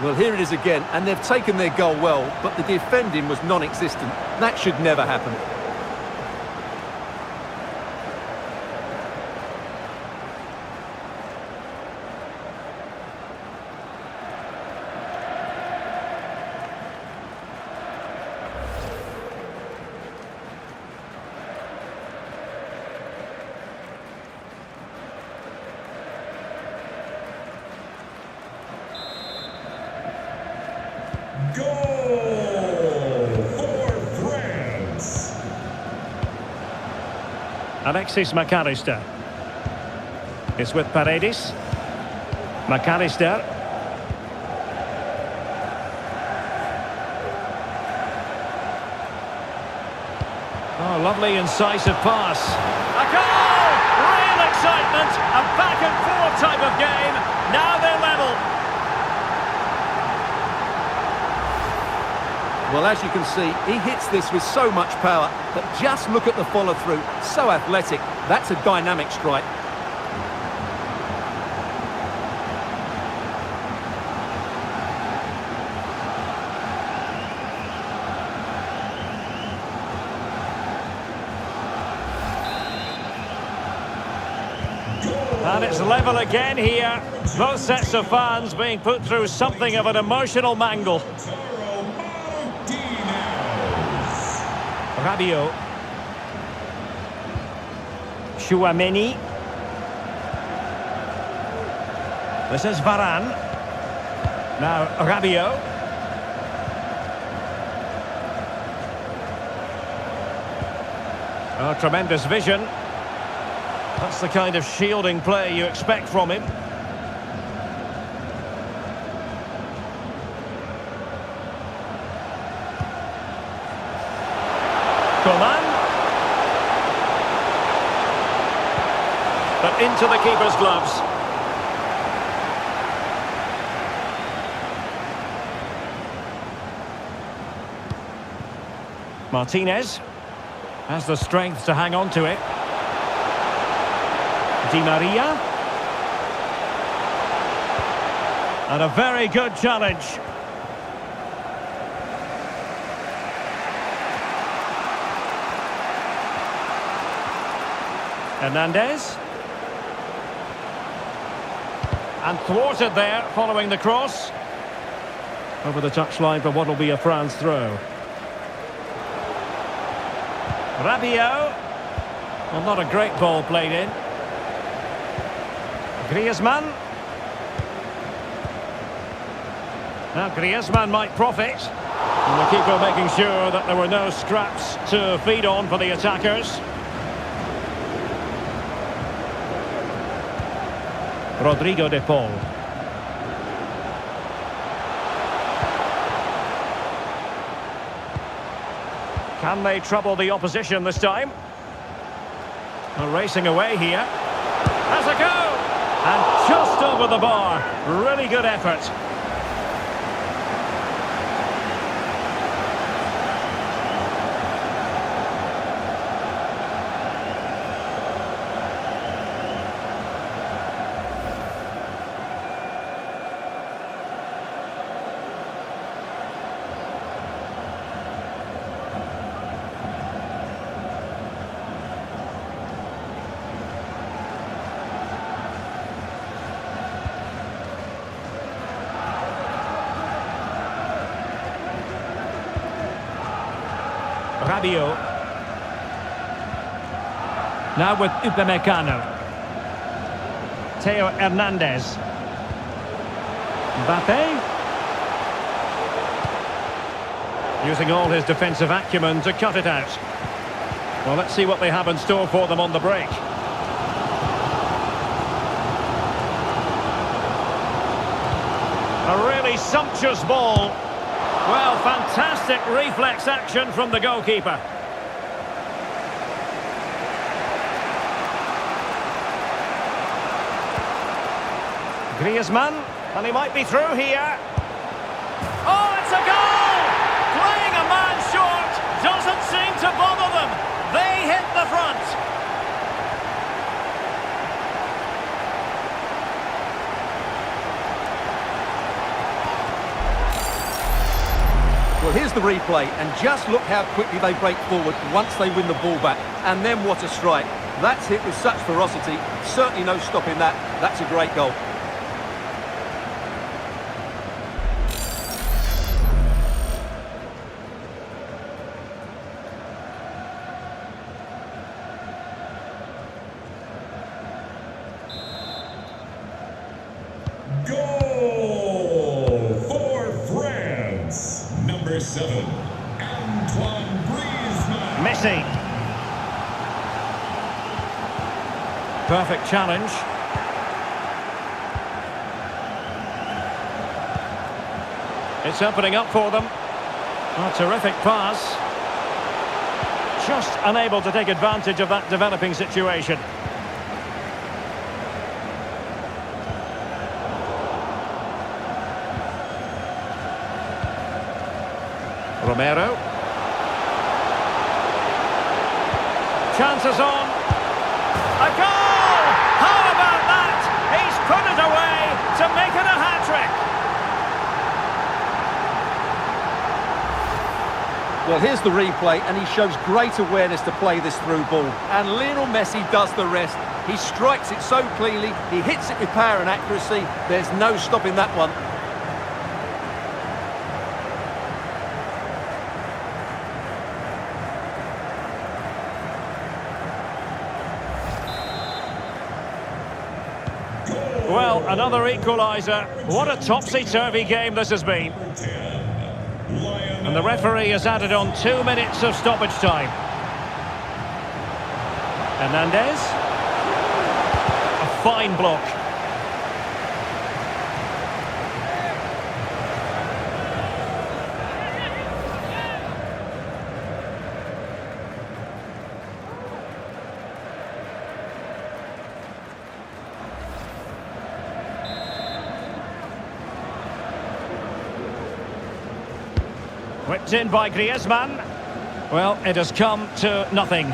Well, here it is again, and they've taken their goal well, but the defending was non-existent. That should never happen. Goal for France. Alexis McAllister. It's with Paredes. McAllister. Oh, lovely incisive pass. A goal! Real excitement. A back-and-forth type of game. Now they're level. Well, as you can see, he hits this with so much power, but just look at the follow-through. So athletic. That's a dynamic strike. And it's level again here. Both sets of fans being put through something of an emotional mangle. Rabiot. Chouameni. This is Varane. Now Rabiot. Oh, tremendous vision. That's the kind of shielding play you expect from him. Coman. But into the keeper's gloves. Martinez has the strength to hang on to it. Di Maria. And a very good challenge. Hernandez. And thwarted there following the cross. Over the touchline for what will be a France throw. Rabiot. Well, not a great ball played in. Griezmann. Now Griezmann might profit. And the keeper making sure that there were no scraps to feed on for the attackers. Rodrigo de Paul. Can they trouble the opposition this time? They're racing away here. Has a go! And just over the bar. Really good effort. Rabiot. Now with Upamecano. Theo Hernandez. Mbappe. Using all his defensive acumen to cut it out. Well, let's see what they have in store for them on the break. A really sumptuous ball. Well, fantastic reflex action from the goalkeeper. Griezmann, and he might be through here. Oh, it's a goal! Playing a man short doesn't seem to bother them. They hit the front. Well, here's the replay, and just look how quickly they break forward once they win the ball back. And then what a strike. That's hit with such ferocity. Certainly no stopping that. That's a great goal. Goal for France. Number 7, Antoine Griezmann. Messi. Perfect challenge. It's opening up for them. A terrific pass. Just unable to take advantage of that developing situation. Romero. Chances on. A goal! How about that? He's put it away to make it a hat-trick. Well, here's the replay, and he shows great awareness to play this through ball. And Lionel Messi does the rest. He strikes it so cleanly, he hits it with power and accuracy. There's no stopping that one. Well, another equaliser. What a topsy-turvy game this has been. And the referee has added on 2 minutes of stoppage time. Hernandez. A fine block. Whipped in by Griezmann. Well, it has come to nothing.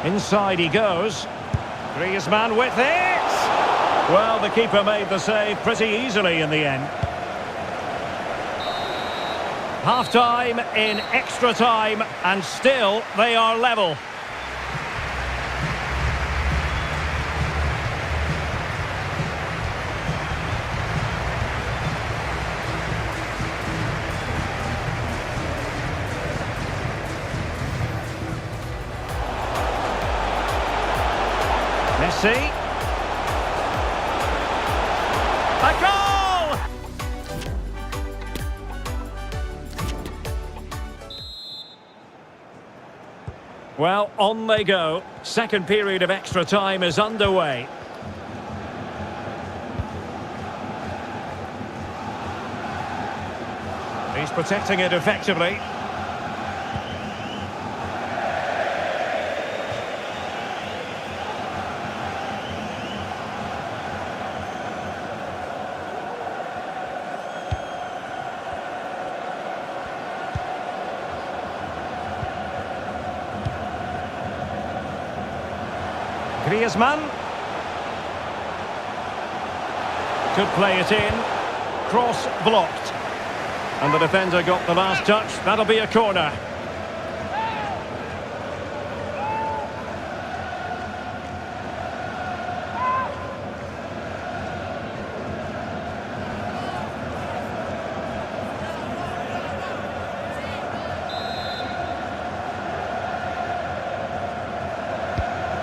Inside he goes. Griezmann with it! Well, the keeper made the save pretty easily in the end. Half-time in extra time, and still they are level. Messi. A goal! Well, on they go. Second period of extra time is underway. He's protecting it effectively. Griezmann. Could play it in. Cross blocked. And the defender got the last touch. That'll be a corner.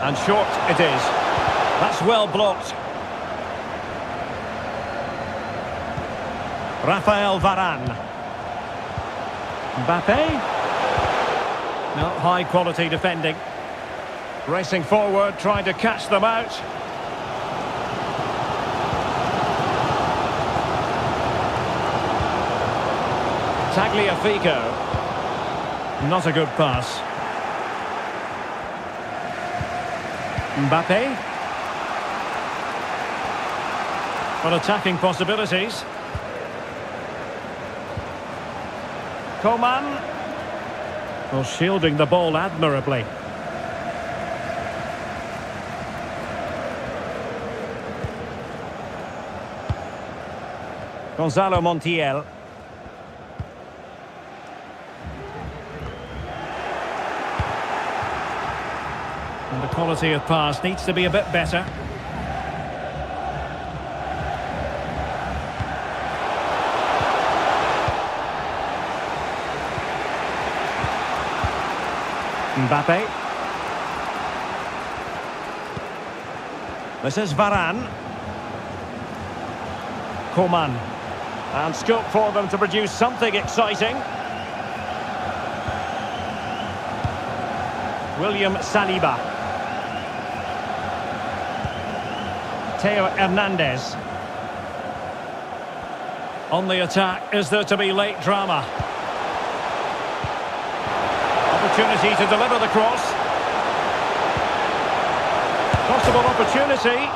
And short it is. That's well blocked. Rafael Varane. Mbappe. No, high quality defending. Racing forward, trying to catch them out. Tagliafico. Not a good pass. Mbappe. Well, attacking possibilities. Coman. Well, shielding the ball admirably. Gonzalo Montiel. And the quality of pass needs to be a bit better. Mbappe. This is Varane. Coman. And scope for them to produce something exciting. William Saliba. Theo Hernandez. On the attack, is there to be late drama? Opportunity to deliver the cross. Possible opportunity.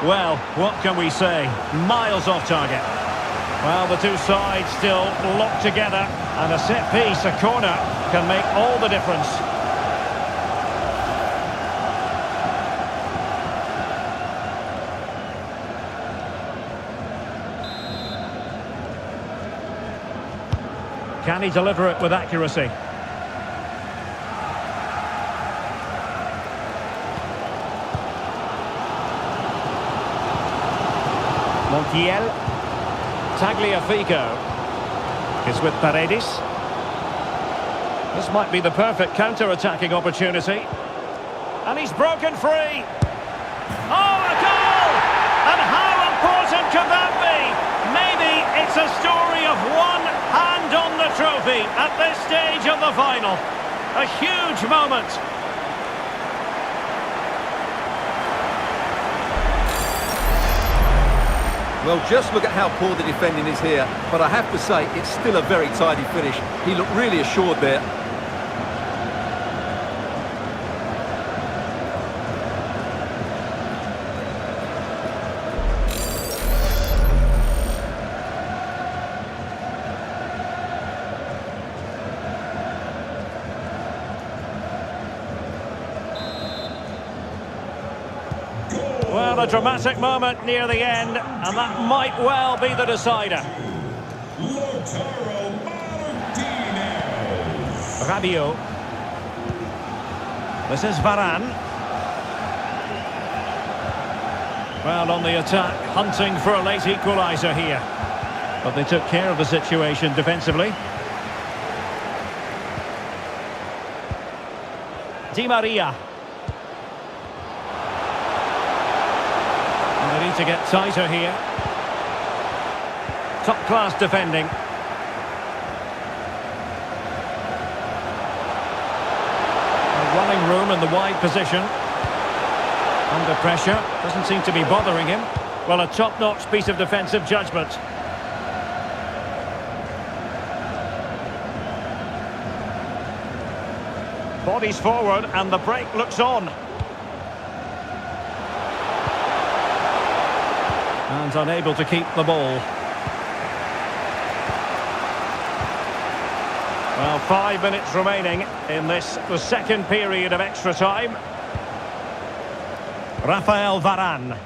Well, what can we say? Miles off target. Well, the two sides still locked together, and a set piece, a corner, can make all the difference. Can he deliver it with accuracy? Montiel. Tagliafico is with Paredes. This might be the perfect counter-attacking opportunity. And he's broken free. Oh, a goal! And how important could that be? Maybe it's a story of one hand on the trophy at this stage of the final. A huge moment. Well, just look at how poor the defending is here, but I have to say, it's still a very tidy finish. He looked really assured there. Well, a dramatic moment near the end, and that might well be the decider. Rabiot. This is Varane. Well, on the attack, hunting for a late equaliser here. But they took care of the situation defensively. Di Maria. They need to get tighter here. Top-class defending. Running room in the wide position. Under pressure. Doesn't seem to be bothering him. Well, a top-notch piece of defensive judgment. Bodies forward and the break looks on. And unable to keep the ball. Well, 5 minutes remaining in this, the second period of extra time. Rafael Varane.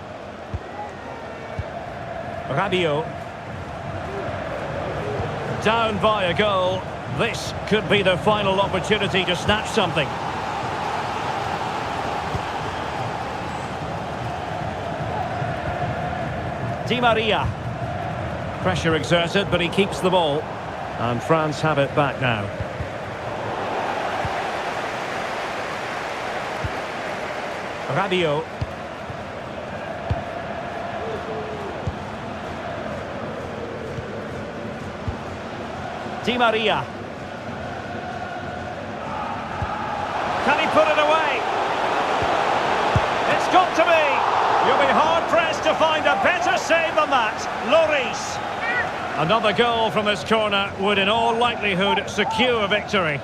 Rabiot. Down by a goal. This could be the final opportunity to snatch something. Di Maria. Pressure exerted, but he keeps the ball. And France have it back now. Rabiot. Di Maria. Can he put it away? It's got to be. You'll be hard-pressed to find a better save than that. Lloris. Another goal from this corner would in all likelihood secure victory.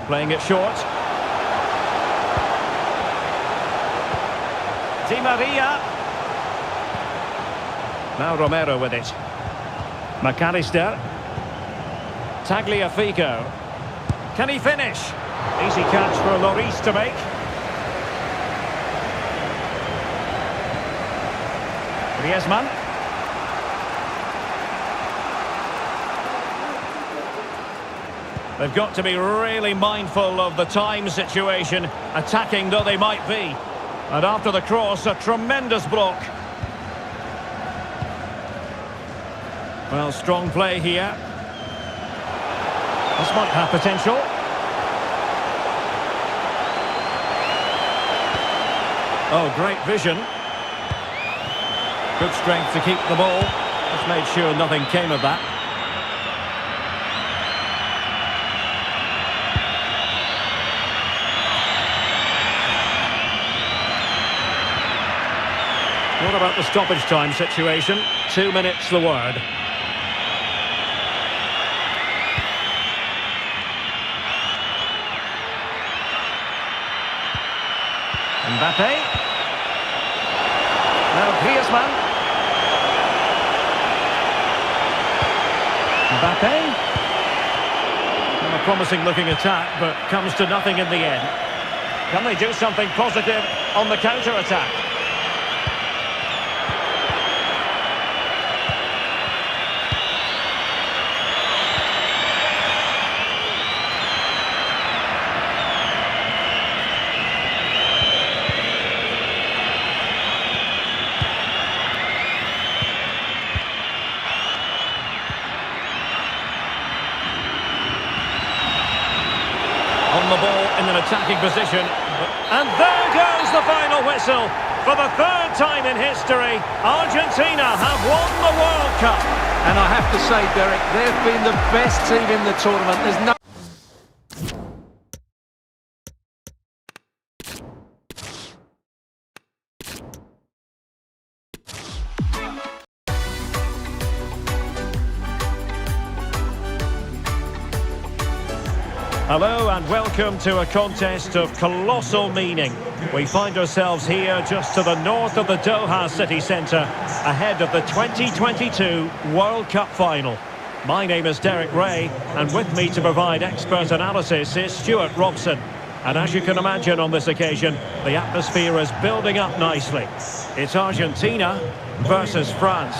Playing it short. Di Maria. Now Romero with it. McAllister. Tagliafico. Can he finish? Easy catch for Lloris to make. Griezmann. They've got to be really mindful of the time situation, attacking though they might be. And after the cross, a tremendous block. Well, strong play here. This might have potential. Oh, great vision. Good strength to keep the ball. Just made sure nothing came of that. What about the stoppage time situation? 2 minutes the word. Mbappe. Now Griezmann. Mbappe. Well, a promising looking attack, but comes to nothing in the end. Can they do something positive on the counter-attack? On the ball in an attacking position. And there goes the final whistle. For the third time in history, Argentina have won the World Cup. And I have to say, Derek, they've been the best team in the tournament. There's no... Hello and welcome to a contest of colossal meaning. We find ourselves here just to the north of the Doha city centre, ahead of the 2022 World Cup final. My name is Derek Ray, and with me to provide expert analysis is Stuart Robson. And as you can imagine on this occasion, the atmosphere is building up nicely. It's Argentina versus France.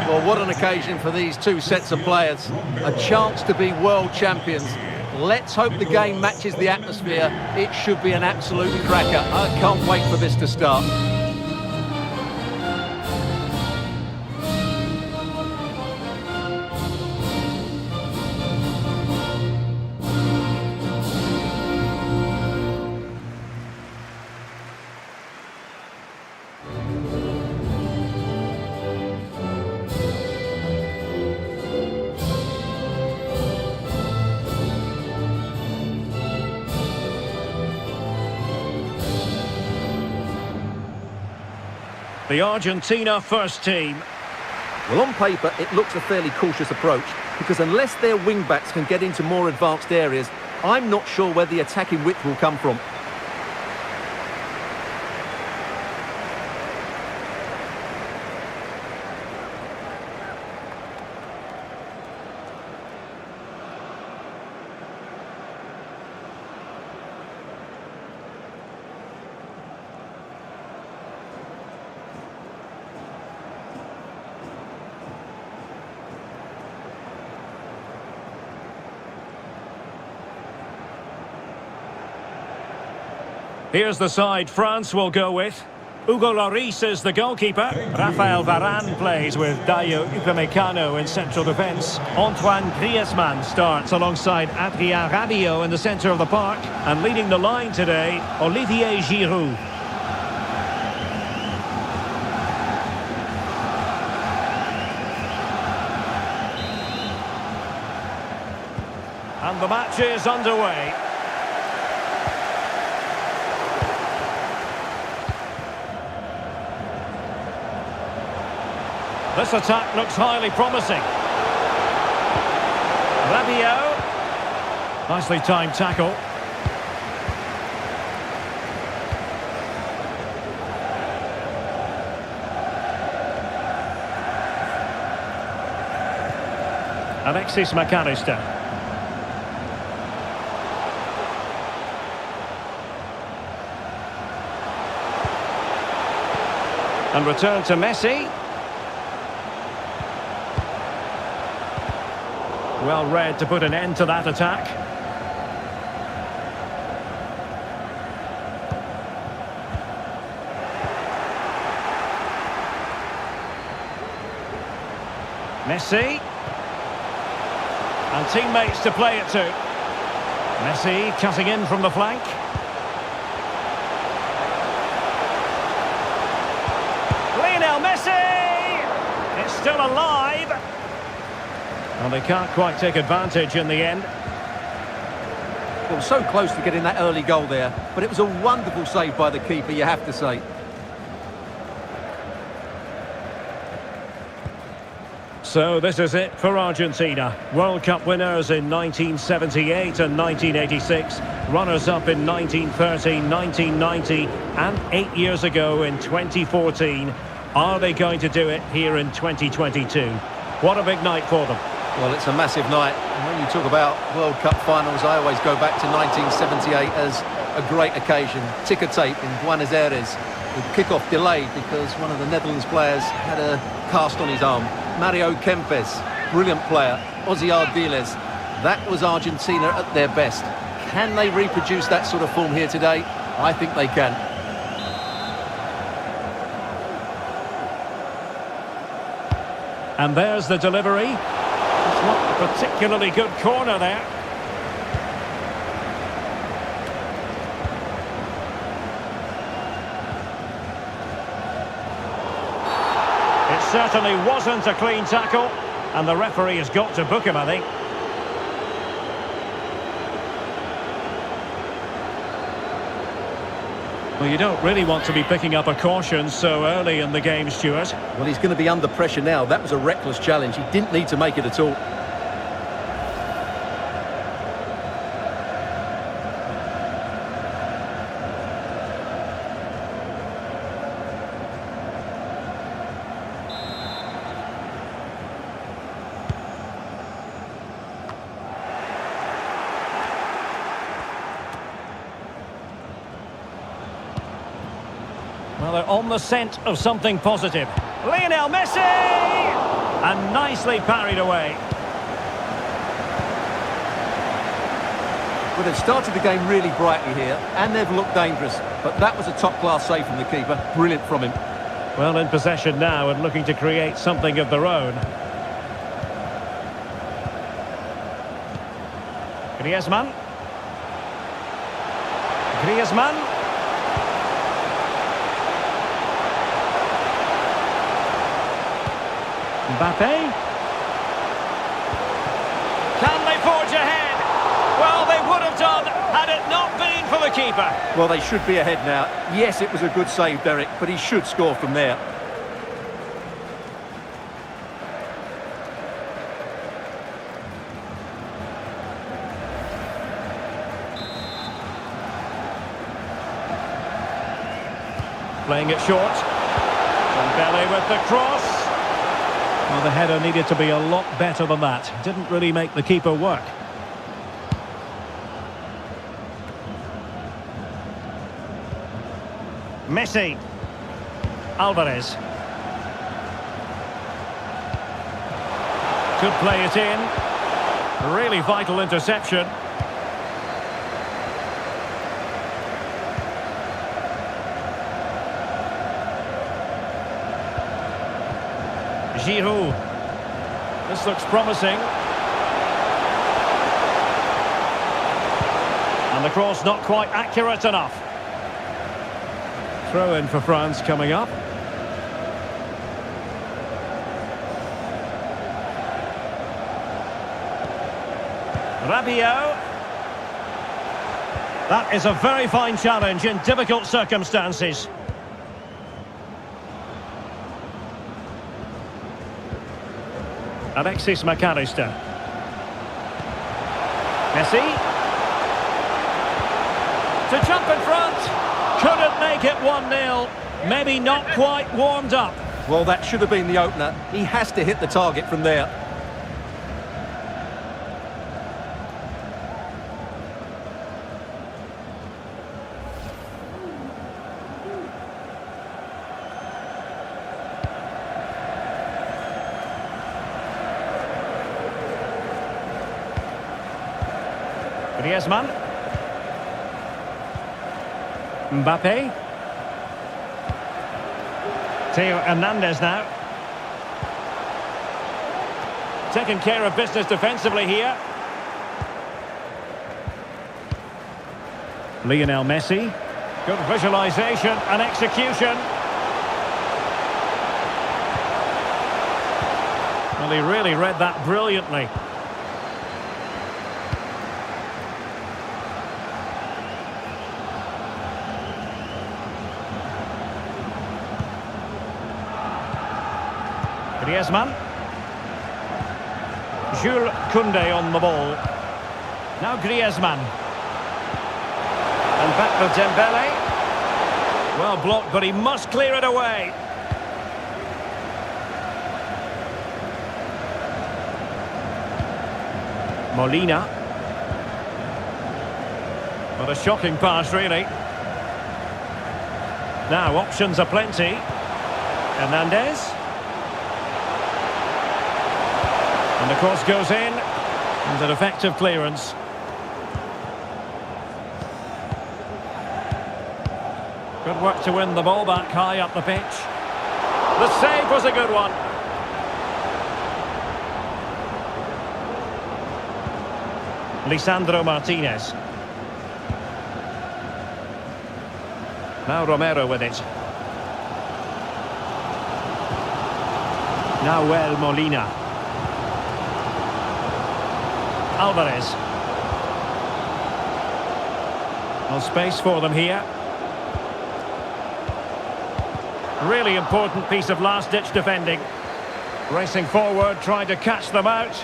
Well, what an occasion for these two sets of players. A chance to be world champions. Let's hope the game matches the atmosphere. It should be an absolute cracker. I can't wait for this to start. The Argentina first team. Well, on paper, it looks a fairly cautious approach, because unless their wing-backs can get into more advanced areas, I'm not sure where the attacking width will come from. Here's the side France will go with. Hugo Lloris is the goalkeeper. Rafael Varane plays with Dayo Upamecano in central defence. Antoine Griezmann starts alongside Adrien Rabiot in the centre of the park. And leading the line today, Olivier Giroud. And the match is underway. This attack looks highly promising. Rabiot. Nicely timed tackle. Alexis McAllister. And return to Messi. Well read to put an end to that attack. Messi. And teammates to play it to. Messi cutting in from the flank. Lionel Messi! It's still alive. And they can't quite take advantage in the end. Well, so close to getting that early goal there, but it was a wonderful save by the keeper, you have to say. So this is it for Argentina. World Cup winners in 1978 and 1986. Runners-up in 1930, 1990 and 8 years ago in 2014. Are they going to do it here in 2022? What a big night for them. Well, it's a massive night. And when you talk about World Cup finals, I always go back to 1978 as a great occasion. Ticker tape in Buenos Aires. The kick-off delayed because one of the Netherlands players had a cast on his arm. Mario Kempes, brilliant player. Ozzy Ardiles. That was Argentina at their best. Can they reproduce that sort of form here today? I think they can. And there's the delivery. It's not a particularly good corner there. It certainly wasn't a clean tackle, and the referee has got to book him, I think. Well, you don't really want to be picking up a caution so early in the game, Stuart. Well, he's going to be under pressure now. That was a reckless challenge. He didn't need to make it at all. Well, they're on the scent of something positive. Lionel Messi! And nicely parried away. Well, they've started the game really brightly here, and they've looked dangerous. But that was a top-class save from the keeper. Brilliant from him. Well, in possession now and looking to create something of their own. Griezmann. Griezmann. Mbappe. Can they forge ahead? Well, they would have done had it not been for the keeper. Well, they should be ahead now. Yes, it was a good save, Derek, but he should score from there. Playing it short. Dembele with the cross. Well, the header needed to be a lot better than that. Didn't really make the keeper work. Messi. Alvarez. Could play it in. Really vital interception. Giroud. This looks promising. And the cross not quite accurate enough. Throw in for France coming up. Rabiot. That is a very fine challenge in difficult circumstances. Alexis McAllister. Messi. To jump in front. Couldn't make it 1-0. Maybe not quite warmed up. Well, that should have been the opener. He has to hit the target from there. Griezmann. Mbappe. Theo Hernandez now. Taking care of business defensively here. Lionel Messi. Good visualisation and execution. Well, he really read that brilliantly. Griezmann. Jules Koundé on the ball. Now Griezmann. And back with Dembele. Well blocked, but he must clear it away. Molina. What a shocking pass, really. Now, options are plenty. Hernandez. And the cross goes in. And an effective clearance. Good work to win the ball back high up the pitch. The save was a good one. Lisandro Martinez. Now Romero with it. Nahuel Molina. Alvarez. No space for them here. Really important piece of last-ditch defending. Racing forward, trying to catch them out.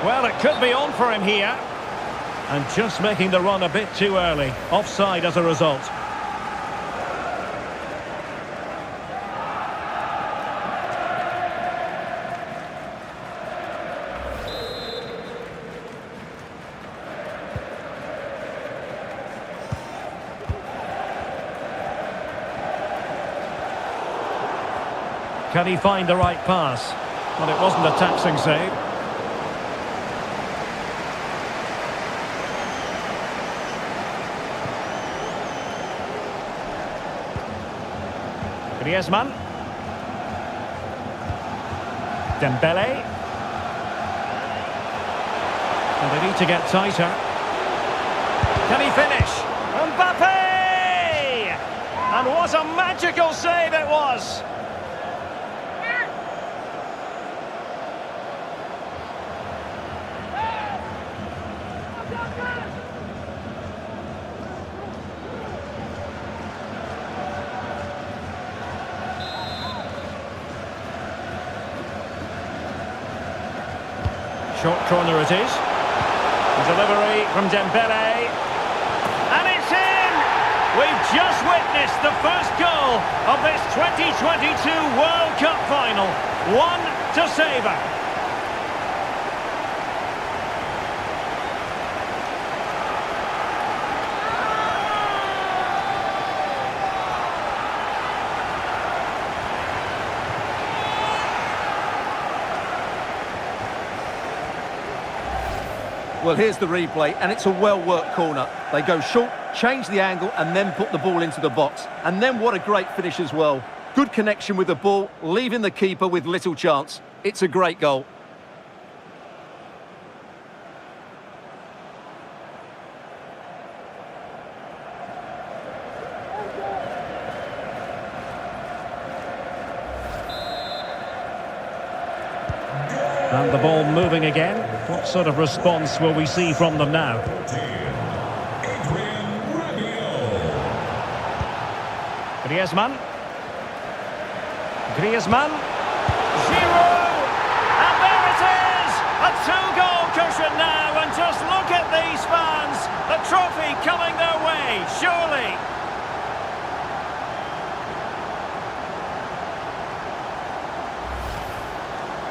Well, it could be on for him here. And just making the run a bit too early. Offside as a result. Can he find the right pass? Well, it wasn't a taxing save. Griezmann. Dembele. And they need to get tighter. Can he finish? Mbappe! And what a magical save it was! Short corner it is. The delivery from Dembele. And it's in! We've just witnessed the first goal of this 2022 World Cup final. One to savour. Well, here's the replay, and it's a well-worked corner. They go short, change the angle, and then put the ball into the box. And then what a great finish as well. Good connection with the ball, leaving the keeper with little chance. It's a great goal. And the ball moving again. What sort of response will we see from them now? Griezmann. Griezmann. Giroud. And there it is! A two-goal cushion now, and just look at these fans. The trophy coming their way, surely.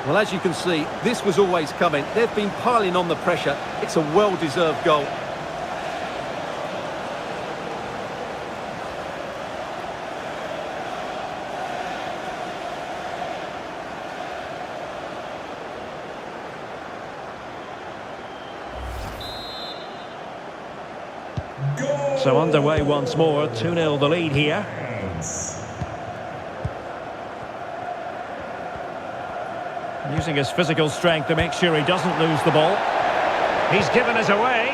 Well, as you can see, this was always coming. They've been piling on the pressure. It's a well-deserved goal. So underway once more, 2-0 the lead here. Using his physical strength to make sure he doesn't lose the ball. He's given us away.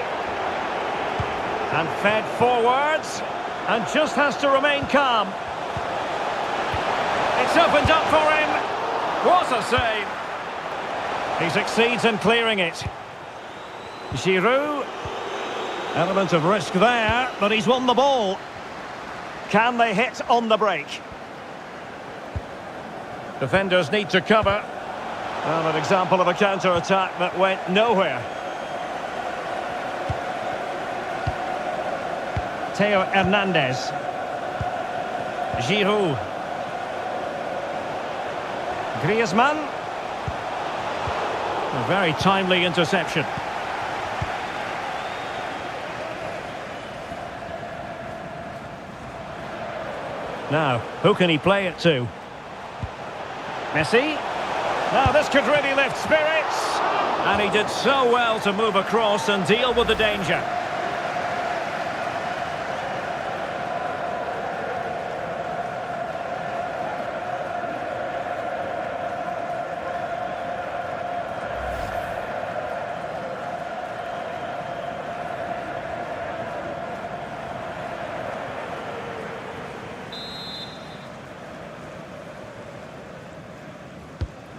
And fed forwards. And just has to remain calm. It's opened up for him. What a save. He succeeds in clearing it. Giroud. Element of risk there, but he's won the ball. Can they hit on the break? Defenders need to cover. Well, an example of a counter-attack that went nowhere. Theo Hernandez. Giroud. Griezmann. A very timely interception. Now, who can he play it to? Messi. Now, this could really lift spirits. And he did so well to move across and deal with the danger.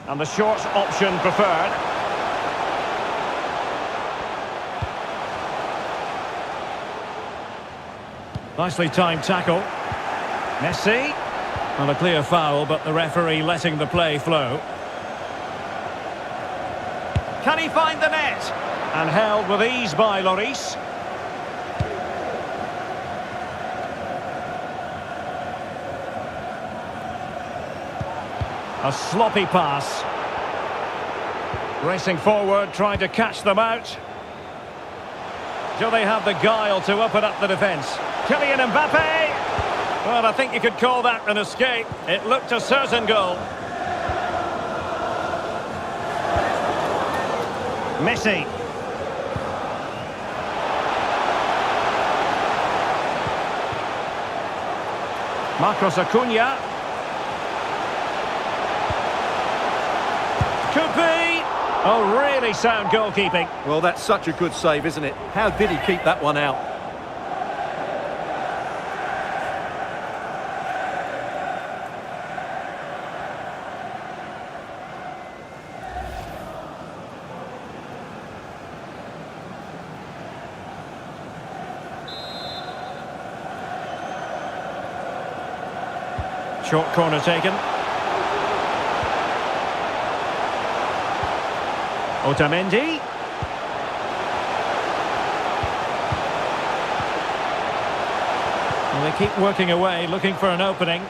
And the short option preferred. Nicely timed tackle. Messi. Well, a clear foul, but the referee letting the play flow. Can he find the net? And held with ease by Lloris. A sloppy pass. Racing forward, trying to catch them out. Do they have the guile to open up the defence? Kylian Mbappe! Well, I think you could call that an escape. It looked a certain goal. Messi. Marcos Acuna. Could be. Oh, really sound goalkeeping. Well, that's such a good save, isn't it? How did he keep that one out? Short corner taken. Otamendi. Well, they keep working away, looking for an opening.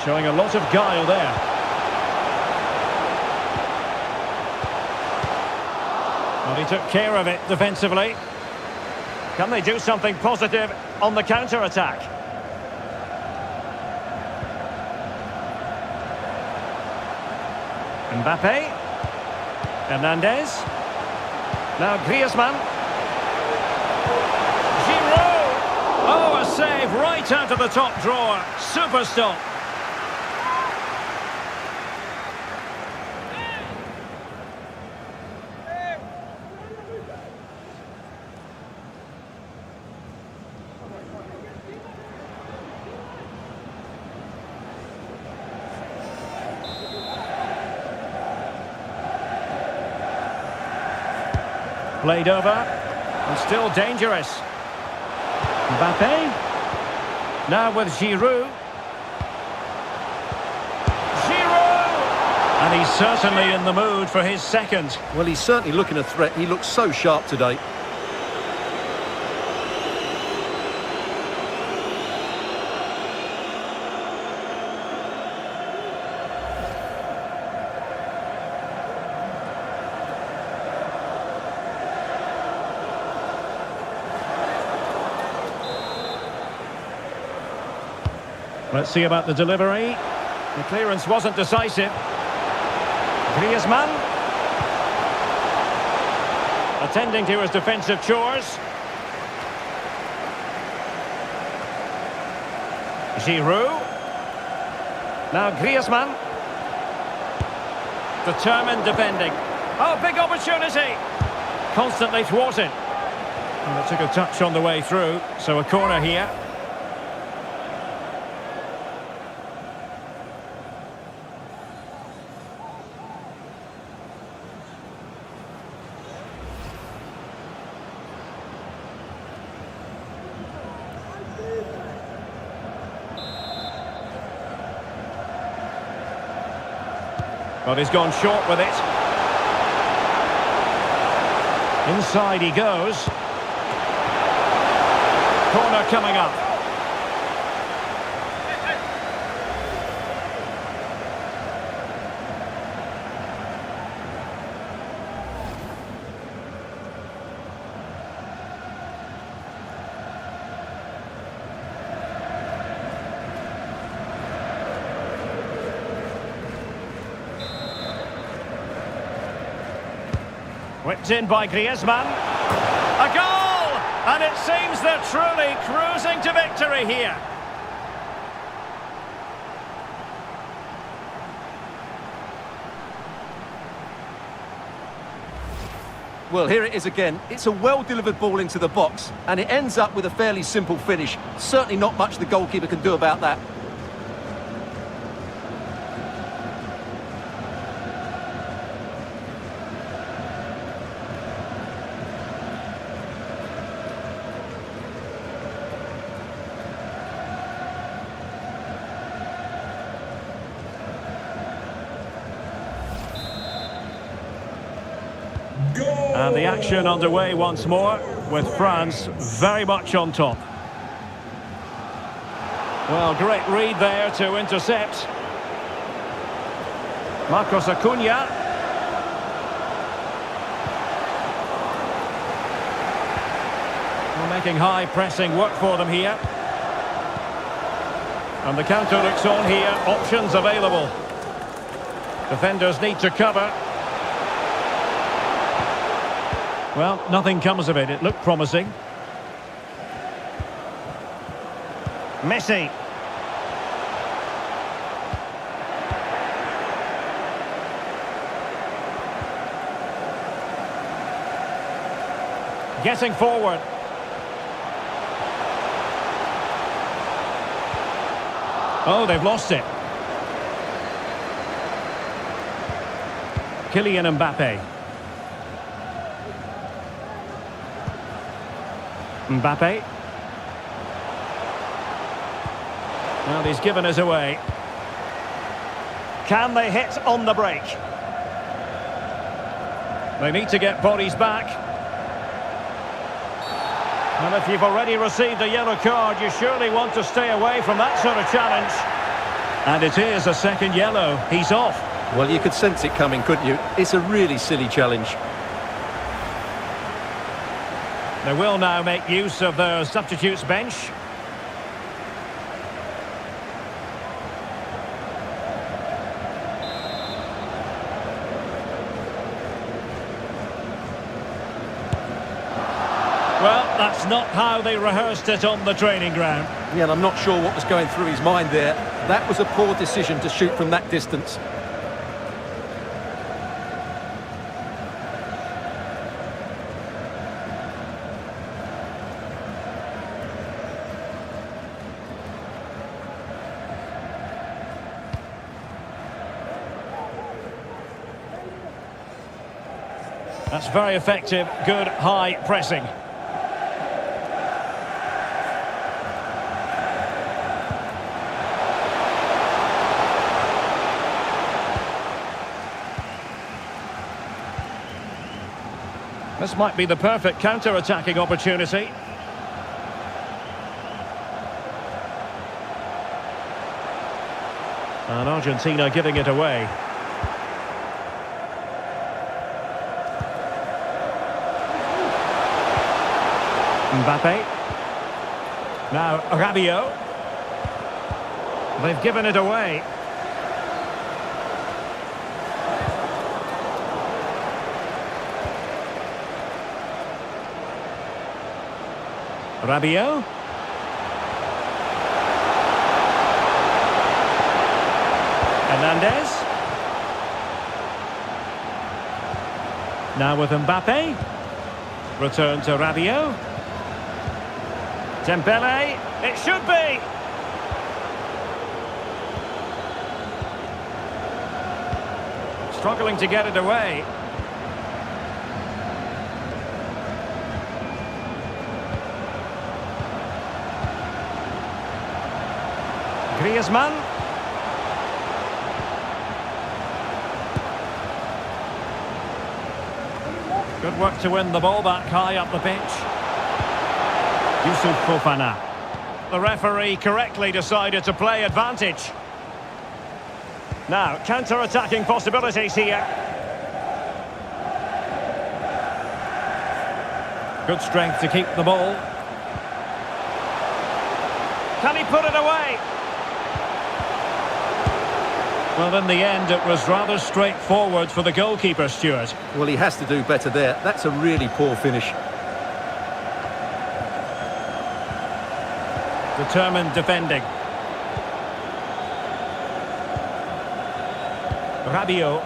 Showing a lot of guile there. Well, he took care of it defensively. Can they do something positive on the counter-attack? Mbappe. Hernandez. Now Griezmann. Giroud. Oh, a save right out of the top drawer. Super stop. Played over, and still dangerous. Mbappe. Now with Giroud. Giroud! And he's certainly in the mood for his second. Well, he's certainly looking a threat. He looks so sharp today. Let's see about the delivery. The clearance wasn't decisive. Griezmann. Attending to his defensive chores. Giroud. Now Griezmann. Determined defending. Oh, big opportunity. Constantly thwarted. And it took a touch on the way through, so a corner here. But he's gone short with it. Inside he goes. Corner coming up. Whipped in by Griezmann. A goal! And it seems they're truly cruising to victory here. Well, here it is again. It's a well-delivered ball into the box, and it ends up with a fairly simple finish. Certainly not much the goalkeeper can do about that. And the action underway once more, with France very much on top. Well, great read there to intercept. Marcos Acuna. Well, making high pressing work for them here. And the counter looks on here, options available. Defenders need to cover. Well, nothing comes of it. It looked promising. Messi. Getting forward. Oh, they've lost it. Kylian Mbappe. Mbappe. Well, he's given us away. Can they hit on the break? They need to get bodies back. And if you've already received a yellow card, you surely want to stay away from that sort of challenge. And it is a second yellow. He's off. Well, you could sense it coming, couldn't you? It's a really silly challenge. They will now make use of their substitutes bench. Well, that's not how they rehearsed it on the training ground. Yeah, and I'm not sure what was going through his mind there. That was a poor decision to shoot from that distance. That's very effective, good high pressing. This might be the perfect counter-attacking opportunity. And Argentina giving it away. Mbappe. Now Rabiot. They've given it away. Rabiot. Hernandez. Now with Mbappe. Return to Rabiot. Dembele, it should be! Struggling to get it away. Griezmann. Good work to win the ball back high up the pitch. Yusuf Fofana. The referee correctly decided to play advantage. Now, counter-attacking possibilities here. Good strength to keep the ball. Can he put it away? Well, in the end, it was rather straightforward for the goalkeeper, Stuart. Well, he has to do better there. That's a really poor finish. Determined defending. Rabiot.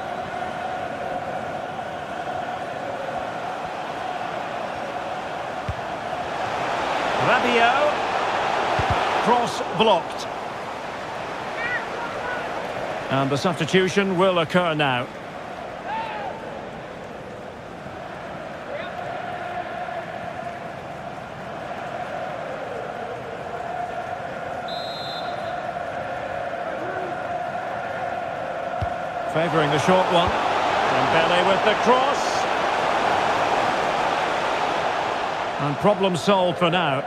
Rabiot. Cross blocked. And the substitution will occur now. Favouring the short one. Dembele with the cross. And problem solved for now.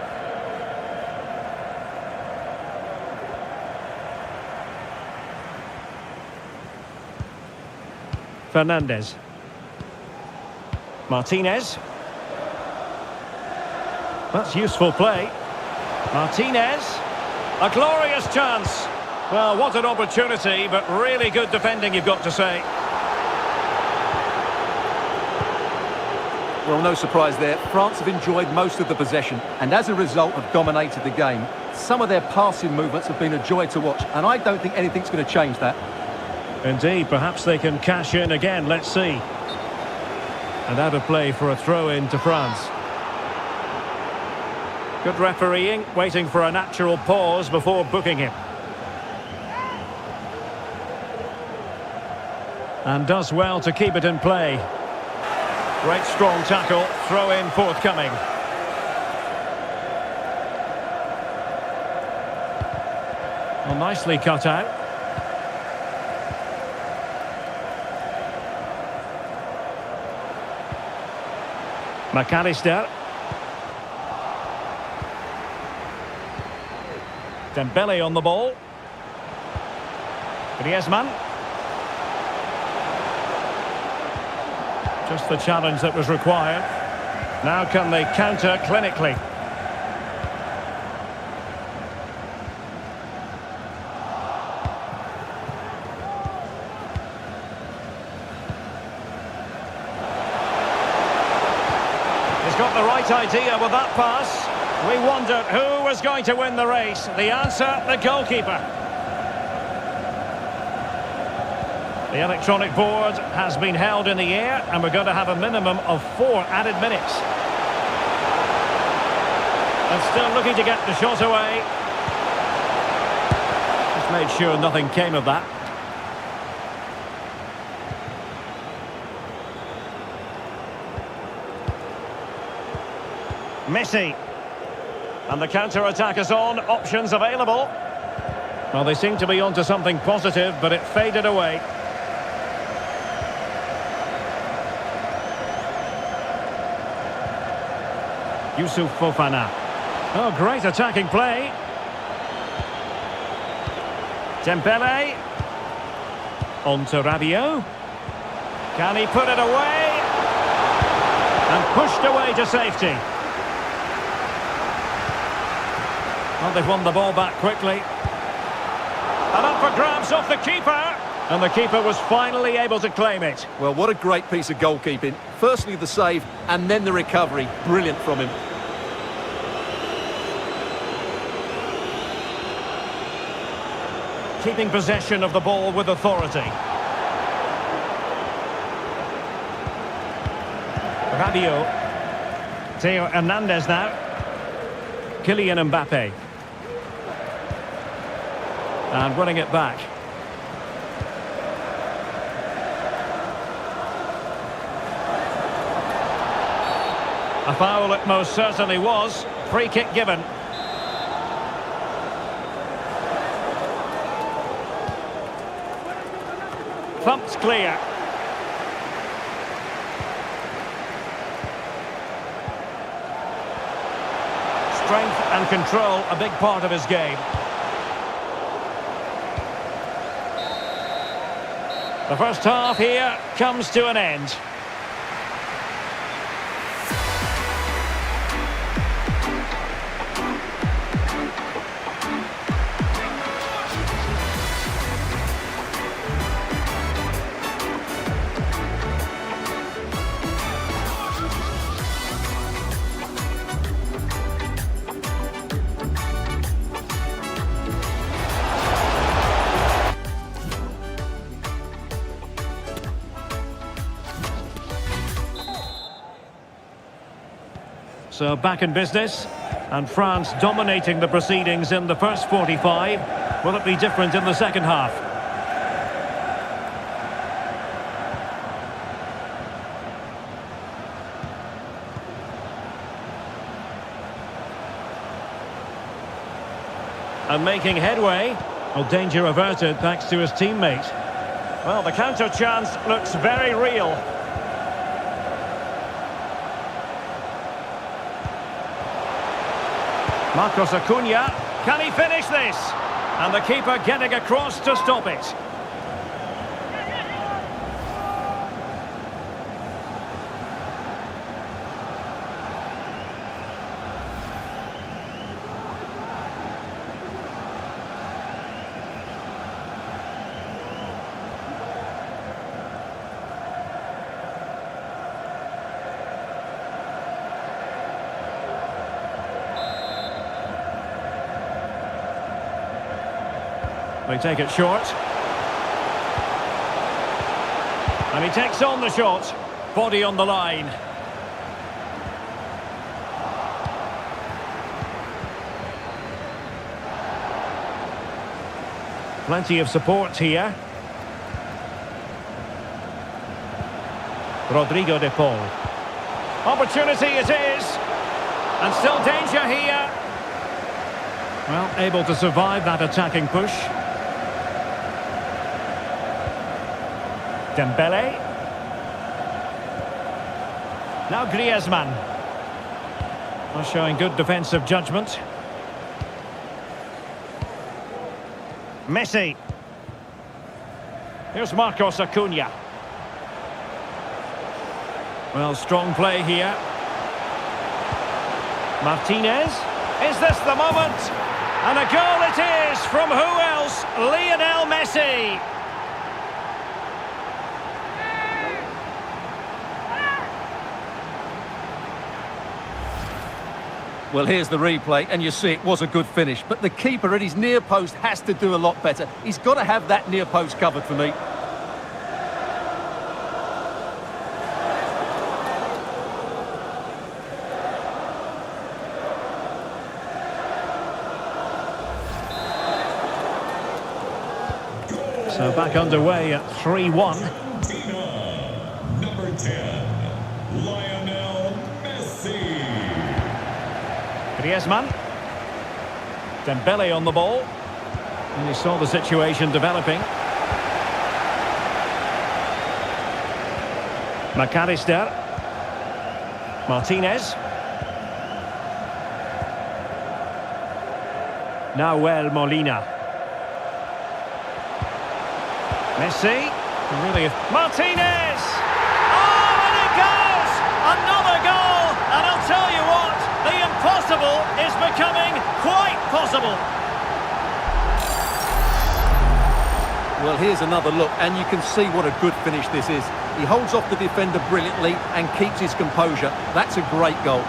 Fernandez. Martinez. That's useful play. Martinez. A glorious chance. Well, what an opportunity, but really good defending, you've got to say. Well, no surprise there. France have enjoyed most of the possession and as a result have dominated the game. Some of their passing movements have been a joy to watch and I don't think anything's going to change that. Indeed, perhaps they can cash in again, let's see. And out of play for a throw-in to France. Good refereeing, waiting for a natural pause before booking him. And does well to keep it in play. Great strong tackle, throw-in forthcoming. Well, nicely cut out. McAllister. Dembele on the ball. Griezmann. Just the challenge that was required. Now can they counter clinically? He's got the right idea with that pass. We wondered who was going to win the race. The answer, the goalkeeper. The electronic board has been held in the air and we're going to have a minimum of 4 added minutes. And still looking to get the shot away. Just made sure nothing came of that. Messi. And the counter-attack is on, options available. Well, they seem to be onto something positive, but it faded away. Yusuf Fofana. Oh, great attacking play. Dembele. On to Rabiot. Can he put it away? And pushed away to safety. Well, they've won the ball back quickly. And up for grabs off the keeper. And the keeper was finally able to claim it. Well, what a great piece of goalkeeping. Firstly the save and then the recovery. Brilliant from him. Keeping possession of the ball with authority. Rabiot. Theo Hernandez now. Kylian Mbappe. And winning it back. A foul it most certainly was. Free kick given. Thumped clear. Strength and control, a big part of his game. The first half here comes to an end. So back in business, and France dominating the proceedings in the first 45. Will it be different in the second half? And making headway. Well, danger averted thanks to his teammate. Well, the counter chance looks very real. Marcos Acuna, can he finish this? And the keeper getting across to stop it. They take it short. And he takes on the shot. Body on the line. Plenty of support here. Rodrigo de Paul. Opportunity it is. And still danger here. Well, able to survive that attacking push. Dembele. Now Griezmann. Well, showing good defensive judgment. Messi. Here's Marcos Acuna. Well, strong play here. Martinez. Is this the moment? And a goal it is from who else? Lionel Messi. Well, here's the replay, and you see it was a good finish. But the keeper at his near post has to do a lot better. He's got to have that near post covered for me. So back underway at 3-1. Argentina, number 10, Lionel Messi. Griezmann. Dembele on the ball. And he saw the situation developing. McAllister. Martinez. Nahuel Molina. Messi. Really. Martinez! Oh, and it goes! Another goal! And I'll tell you what, the impossible is becoming quite possible. Well, here's another look, and you can see what a good finish this is. He holds off the defender brilliantly and keeps his composure. That's a great goal.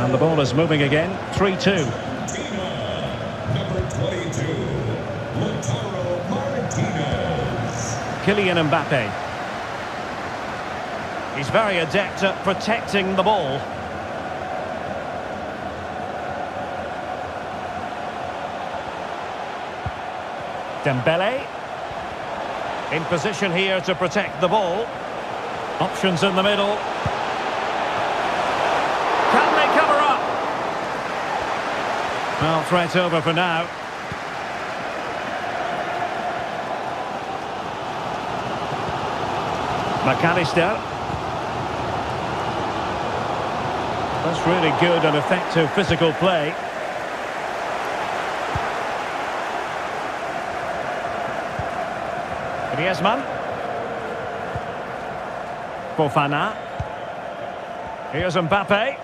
And the ball is moving again. 3-2. Number 22, Lautaro Martinez. Kylian Mbappe. He's very adept at protecting the ball. Dembele. In position here to protect the ball. Options in the middle. Can they cover up? Well, threat over for now. McAllister. That's really good and effective physical play. Griezmann. Fofana. Here's Mbappe.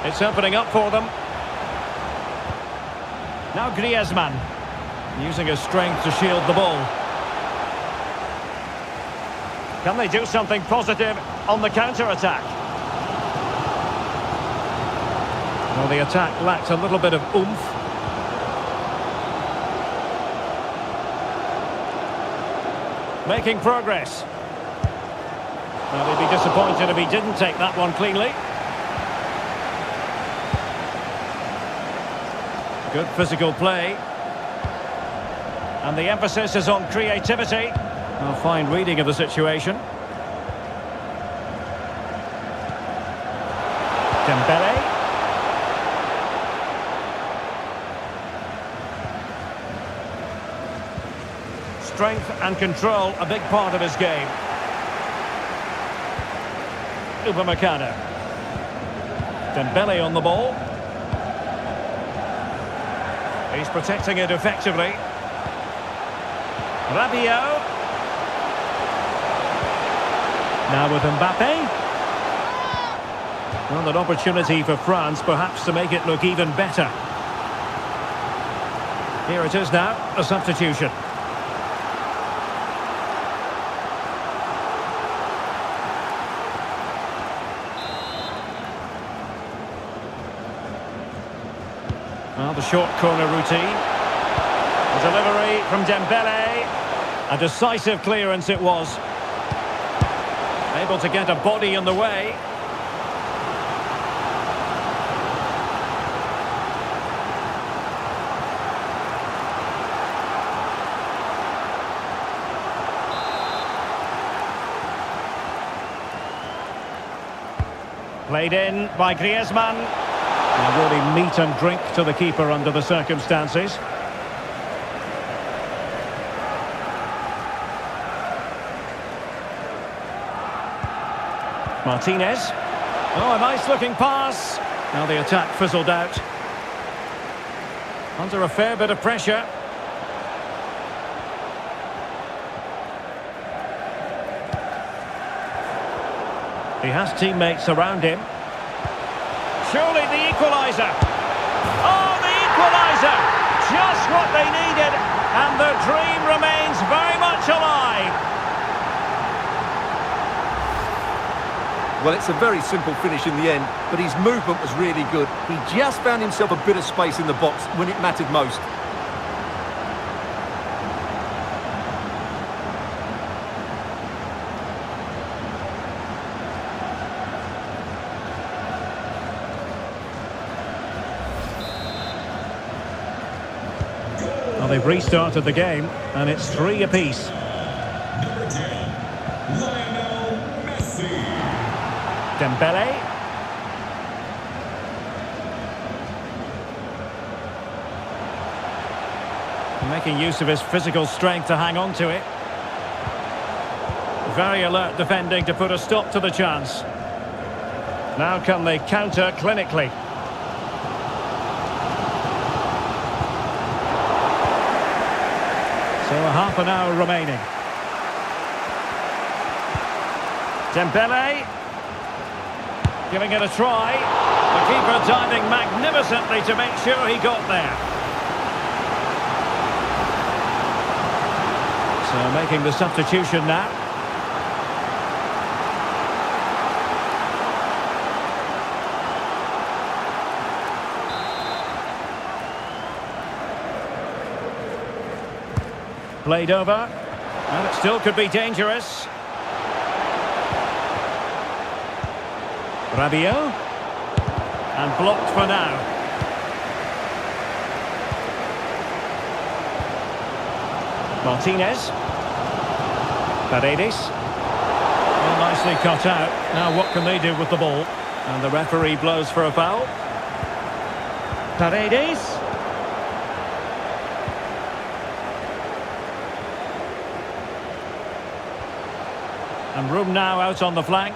It's opening up for them. Now Griezmann, using his strength to shield the ball. Can they do something positive on the counter-attack? Well, the attack lacked a little bit of oomph. Making progress. Well, he'd be disappointed if he didn't take that one cleanly. Good physical play. And the emphasis is on creativity. A fine reading of the situation. Dembele. Strength and control, a big part of his game. Upamecano. Dembele on the ball. He's protecting it effectively. Rabiot. Now with Mbappe. Well, an opportunity for France perhaps to make it look even better. Here it is now, a substitution. Well, the short corner routine. The delivery from Dembele. A decisive clearance it was. Able to get a body in the way. Played in by Griezmann. And really meat and drink to the keeper under the circumstances. Martinez. Oh, a nice looking pass. Now the attack fizzled out. Under a fair bit of pressure. He has teammates around him. Surely the equaliser. Oh, the equaliser! Just what they needed, and the dream remains very much alive. Well, it's a very simple finish in the end, but his movement was really good. He just found himself a bit of space in the box when it mattered most. Well, they've restarted the game, and it's 3 apiece. Number 10, Lionel Messi. Dembele. Making use of his physical strength to hang on to it. Very alert defending to put a stop to the chance. Now can they counter clinically? So a half an hour remaining. Dembele. Giving it a try. The keeper diving magnificently to make sure he got there. So making the substitution now. Played over. And it still could be dangerous. Rabiot. And blocked for now. Martinez. Paredes. Well, nicely cut out. Now what can they do with the ball? And the referee blows for a foul. Paredes. And room now out on the flank.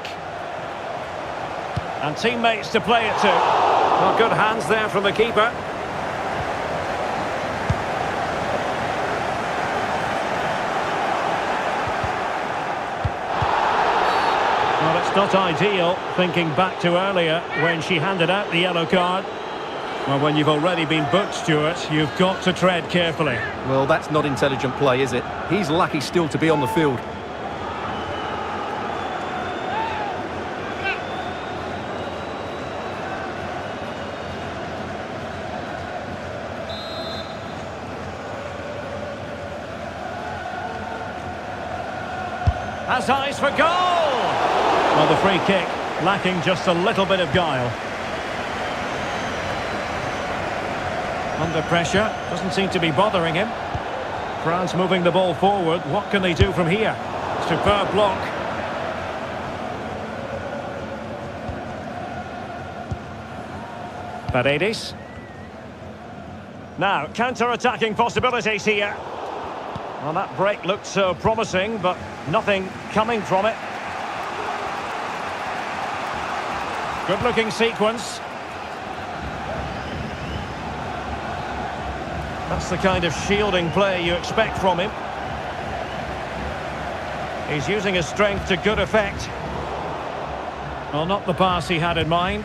And teammates to play it to. Well, good hands there from the keeper. Well, it's not ideal, thinking back to earlier when she handed out the yellow card. Well, when you've already been booked, Stuart, you've got to tread carefully. Well, that's not intelligent play, is it? He's lucky still to be on the field. Has eyes for goal! Well, the free kick lacking just a little bit of guile. Under pressure, doesn't seem to be bothering him. France moving the ball forward. What can they do from here? Superb block. Paredes. Now, counter-attacking possibilities here. Well, that break looked so promising, but nothing coming from it. Good-looking sequence. That's the kind of shielding play you expect from him. He's using his strength to good effect. Well, not the pass he had in mind.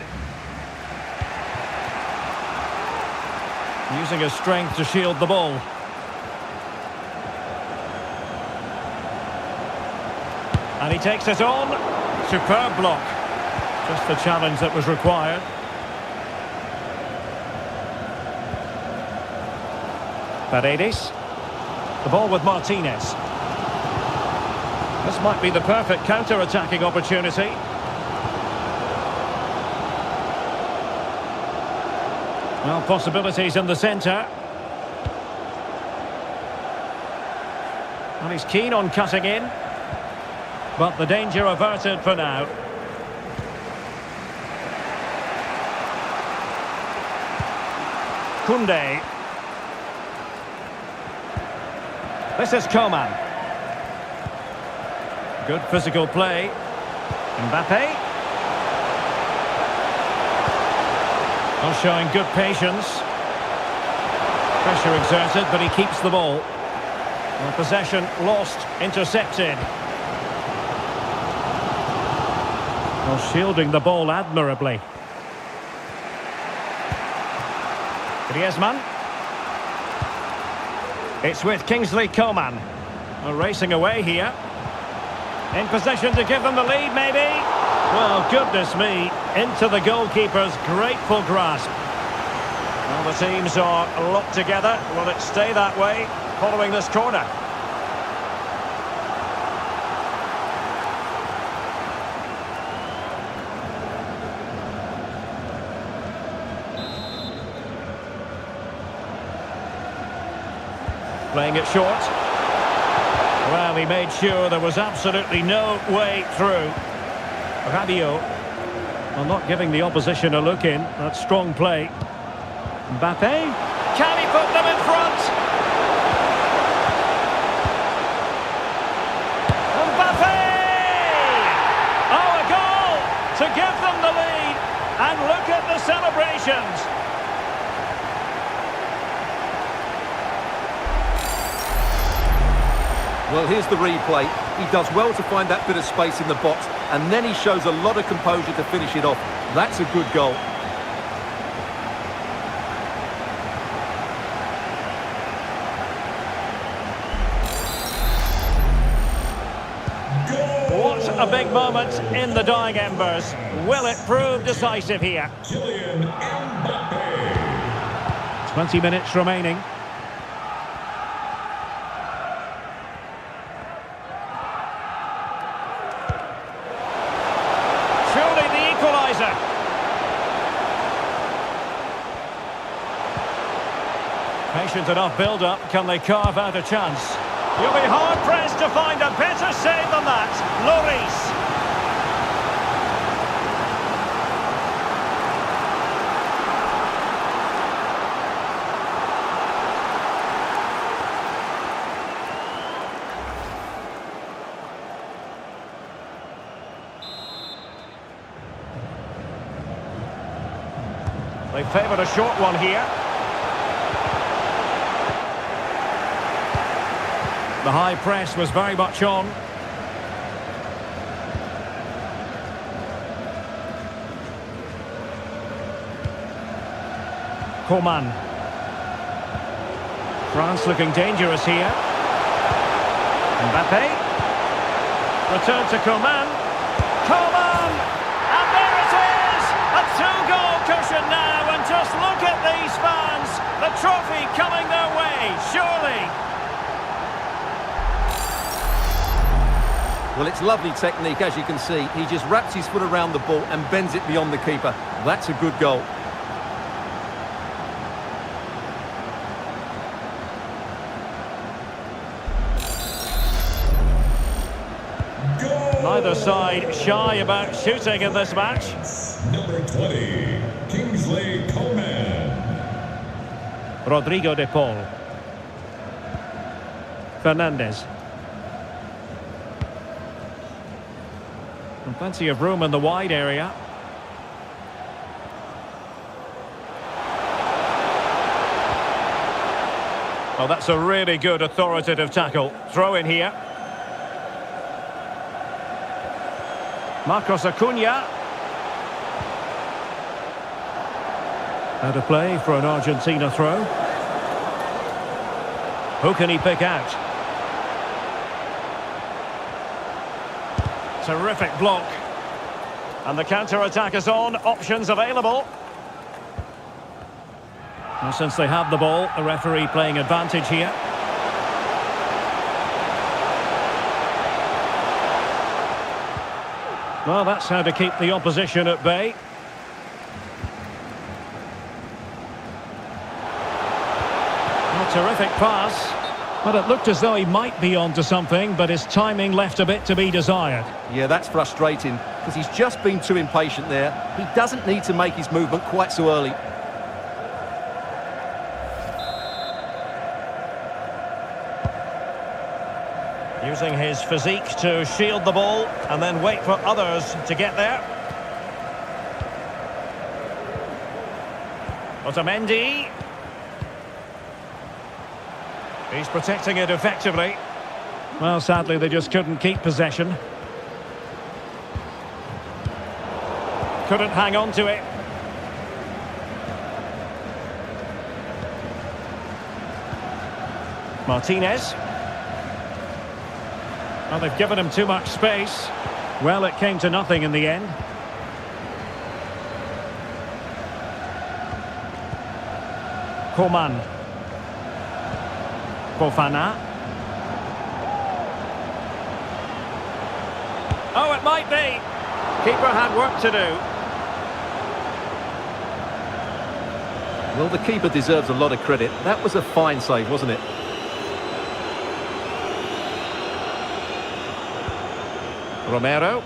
Using his strength to shield the ball. And he takes it on. Superb block. Just the challenge that was required. Paredes. The ball with Martinez. This might be the perfect counter-attacking opportunity. Well, possibilities in the centre. And he's keen on cutting in. But the danger averted for now. Koundé. This is Coman. Good physical play. Mbappe. Well, showing good patience. Pressure exerted, but he keeps the ball. Well, possession lost, intercepted. Well, shielding the ball admirably. Griezmann. It's with Kingsley Coman. Well, racing away here. In position to give them the lead, maybe. Well, goodness me. Into the goalkeeper's grateful grasp. Well, the teams are locked together. Will it stay that way following this corner? Playing it short. Well, he made sure there was absolutely no way through. Rabiot. Well, not giving the opposition a look in. That's strong play. Mbappe. Can he put them in front? Mbappe! Oh, a goal to give them the lead. And look at the celebrations. Well, here's the replay. He does well to find that bit of space in the box, and then he shows a lot of composure to finish it off. That's a good goal. What a big moment in the dying embers. Will it prove decisive here? Kylian Mbappe. 20 minutes remaining. Surely the equaliser. Patient enough build-up. Can they carve out a chance? You'll be hard-pressed to find a better save than that. Lloris. They favoured a short one here. The high press was very much on. Coman. France looking dangerous here. Mbappe. Return to Coman. Coman! And there it is! A two-goal cushion now, and just look at these fans. The trophy coming their way, surely. Well, it's lovely technique, as you can see. He just wraps his foot around the ball and bends it beyond the keeper. That's a good goal. Neither side shy about shooting in this match. Number 20, Kingsley Coman. Rodrigo de Paul. Fernandes. And plenty of room in the wide area. Oh, that's a really good authoritative tackle. Throw in here. Marcos Acuna. Out of play for an Argentina throw. Who can he pick out? Terrific block. And the counter-attack is on. Options available. And since they have the ball, the referee playing advantage here. Well, that's how to keep the opposition at bay. A terrific pass. But it looked as though he might be onto something, but his timing left a bit to be desired. Yeah, that's frustrating, because he's just been too impatient there. He doesn't need to make his movement quite so early. Using his physique to shield the ball and then wait for others to get there. Otamendi. He's protecting it effectively. Well, sadly, they just couldn't keep possession. Couldn't hang on to it. Martinez. Well, they've given him too much space. Well, it came to nothing in the end. Coman. Fofana. Oh, it might be. Keeper had work to do. Well, the keeper deserves a lot of credit. That was a fine save, wasn't it? Romero.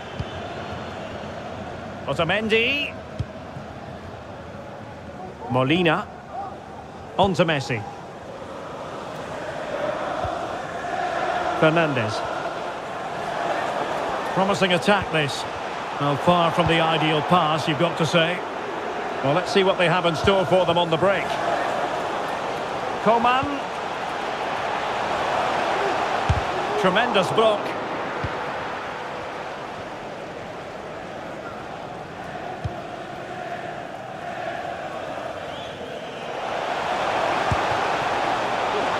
Otamendi. Molina. On to Messi. Fernandes. Promising attack this. Well, far from the ideal pass, you've got to say. Well, let's see what they have in store for them on the break. Coman. Tremendous block.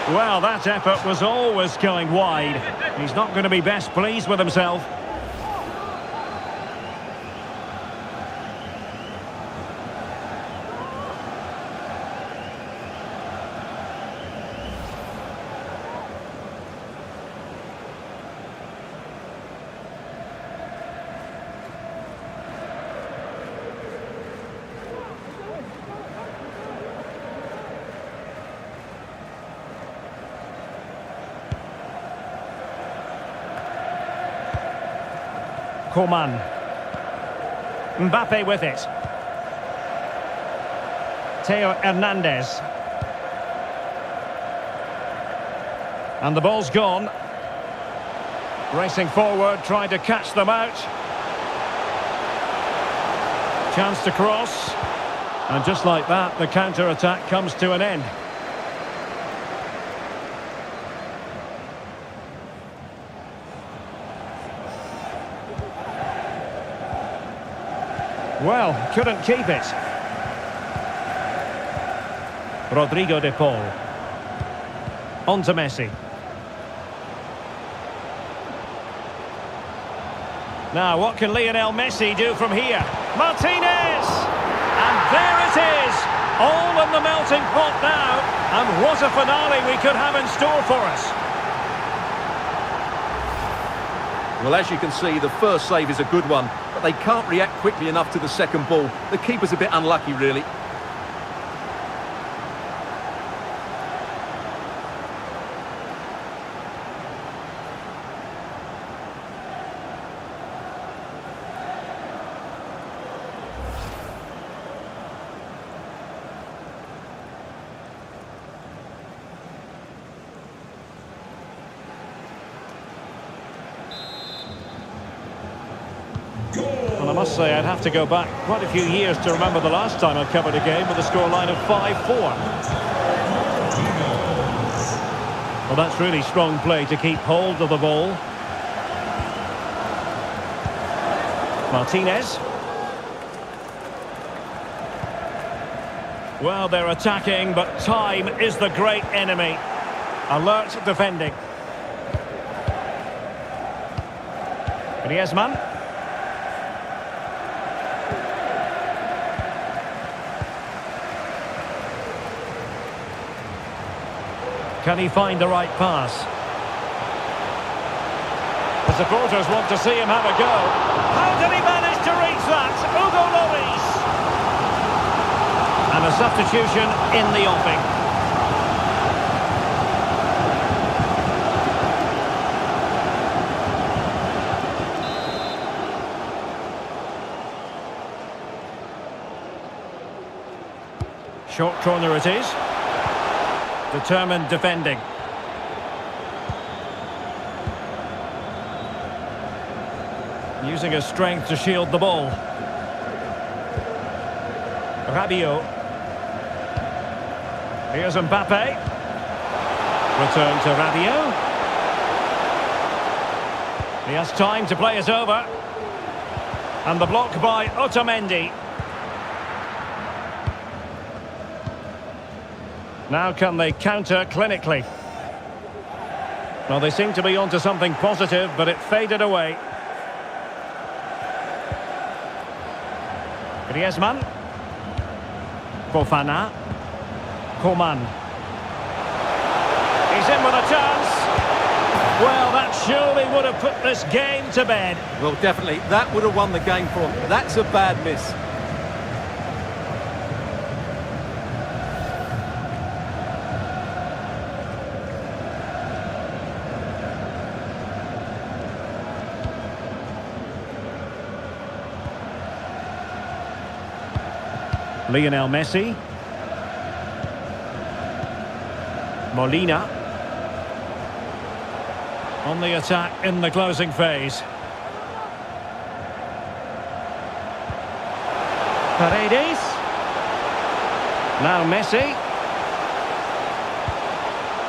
Well, that effort was always going wide. He's not going to be best pleased with himself. Coman. Mbappe with it. Theo Hernandez. And the ball's gone. Racing forward, trying to catch them out. Chance to cross. And just like that, the counter-attack comes to an end. Well, couldn't keep it. Rodrigo de Paul. On to Messi. Now, what can Lionel Messi do from here? Martinez! And there it is! All in the melting pot now. And what a finale we could have in store for us. Well, as you can see, the first save is a good one, but they can't react quickly enough to the second ball. The keeper's a bit unlucky, really. Well, I must say I'd have to go back quite a few years to remember the last time I covered a game with a scoreline of 5-4. Well, that's really strong play to keep hold of the ball. Martinez. Well, they're attacking, but time is the great enemy. Alert defending. Griezmann. Can he find the right pass? The supporters want to see him have a go. How did he manage to reach that? Hugo Lloris. And a substitution in the offing. Short corner it is. Determined defending. Using his strength to shield the ball. Rabiot. Here's Mbappe. Return to Rabiot. He has time to play it over. And the block by Otamendi. Now can they counter clinically? Well, they seem to be onto something positive, but it faded away. Griezmann. Fofana. Coman. He's in with a chance. Well, that surely would have put this game to bed. Well, definitely. That would have won the game for them. That's a bad miss. Lionel Messi. Molina. On the attack in the closing phase. Paredes. Now Messi.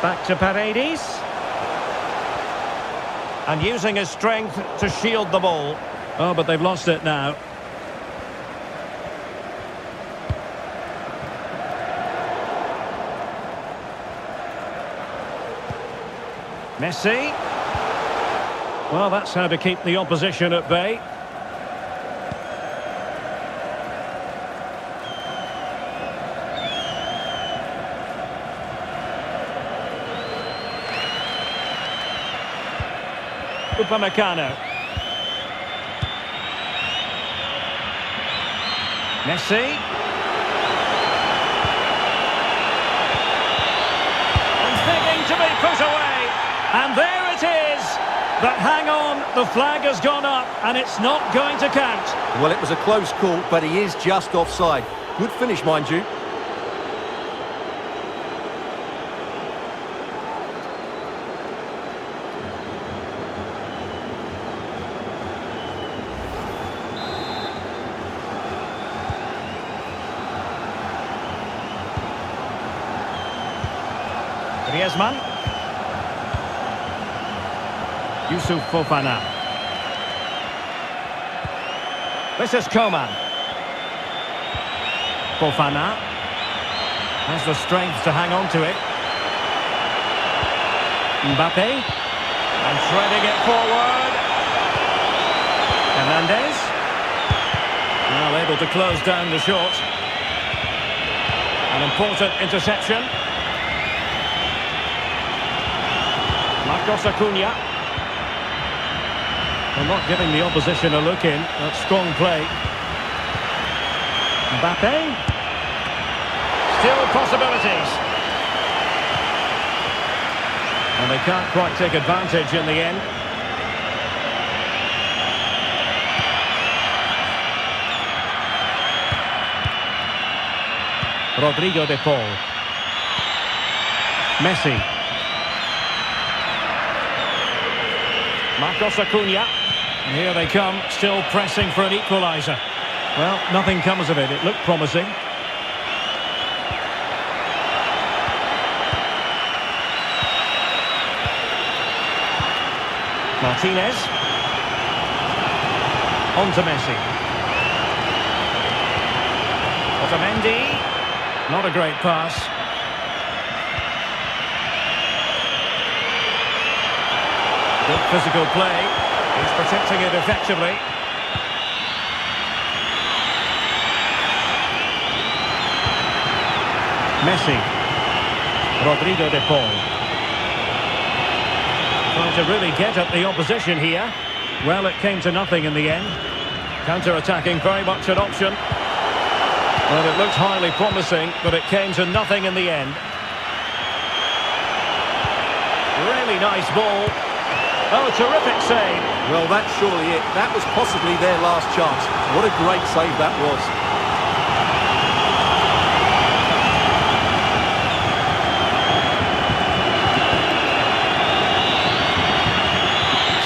Back to Paredes. And using his strength to shield the ball. Oh, but they've lost it now. Messi. Well, that's how to keep the opposition at bay. Upamecano. Messi. And thinking to be put away. And there it is. But hang on, the flag has gone up and it's not going to count. Well, it was a close call, but he is just offside. Good finish, mind you. Griezmann. Yusuf Fofana. This is Coman. Fofana has the strength to hang on to it. Mbappe. And threading it forward. Hernandez. Well, able to close down the shot. An important interception. Marcos Acuna. Well, not giving the opposition a look in. That's strong play. Mbappe. Still possibilities. And they can't quite take advantage in the end. Rodrigo de Paul. Messi. Marcos Acuna. And here they come, still pressing for an equaliser. Well, nothing comes of it. It looked promising. Martinez. On to Messi. Otamendi. Not a great pass. Good physical play. He's protecting it effectively. Messi. Rodrigo de Paul. Trying to really get at the opposition here. Well, it came to nothing in the end. Counter-attacking, very much an option. Well, it looked highly promising, but it came to nothing in the end. Really nice ball. Oh, terrific save. Well, that's surely it. That was possibly their last chance. What a great save that was.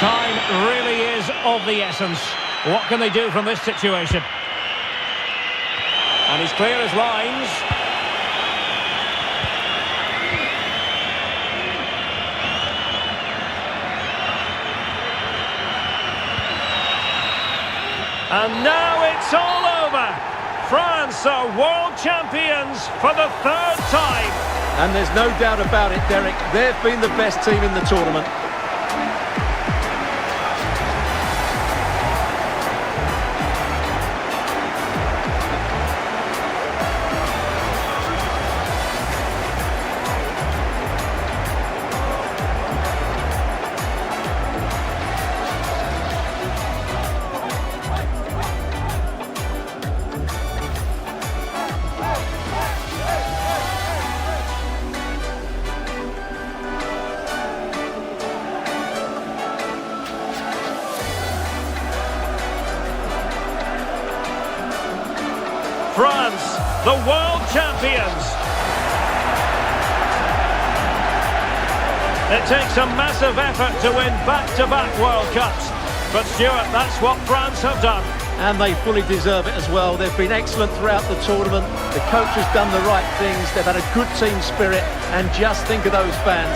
Time really is of the essence. What can they do from this situation? And he's clear as lines. And now it's all over. France are world champions for the third time. And there's no doubt about it, Derek. They've been the best team in the tournament. France, the world champions. It takes a massive effort to win back-to-back World Cups. But Stuart, that's what France have done. And they fully deserve it as well. They've been excellent throughout the tournament. The coach has done the right things. They've had a good team spirit. And just think of those fans.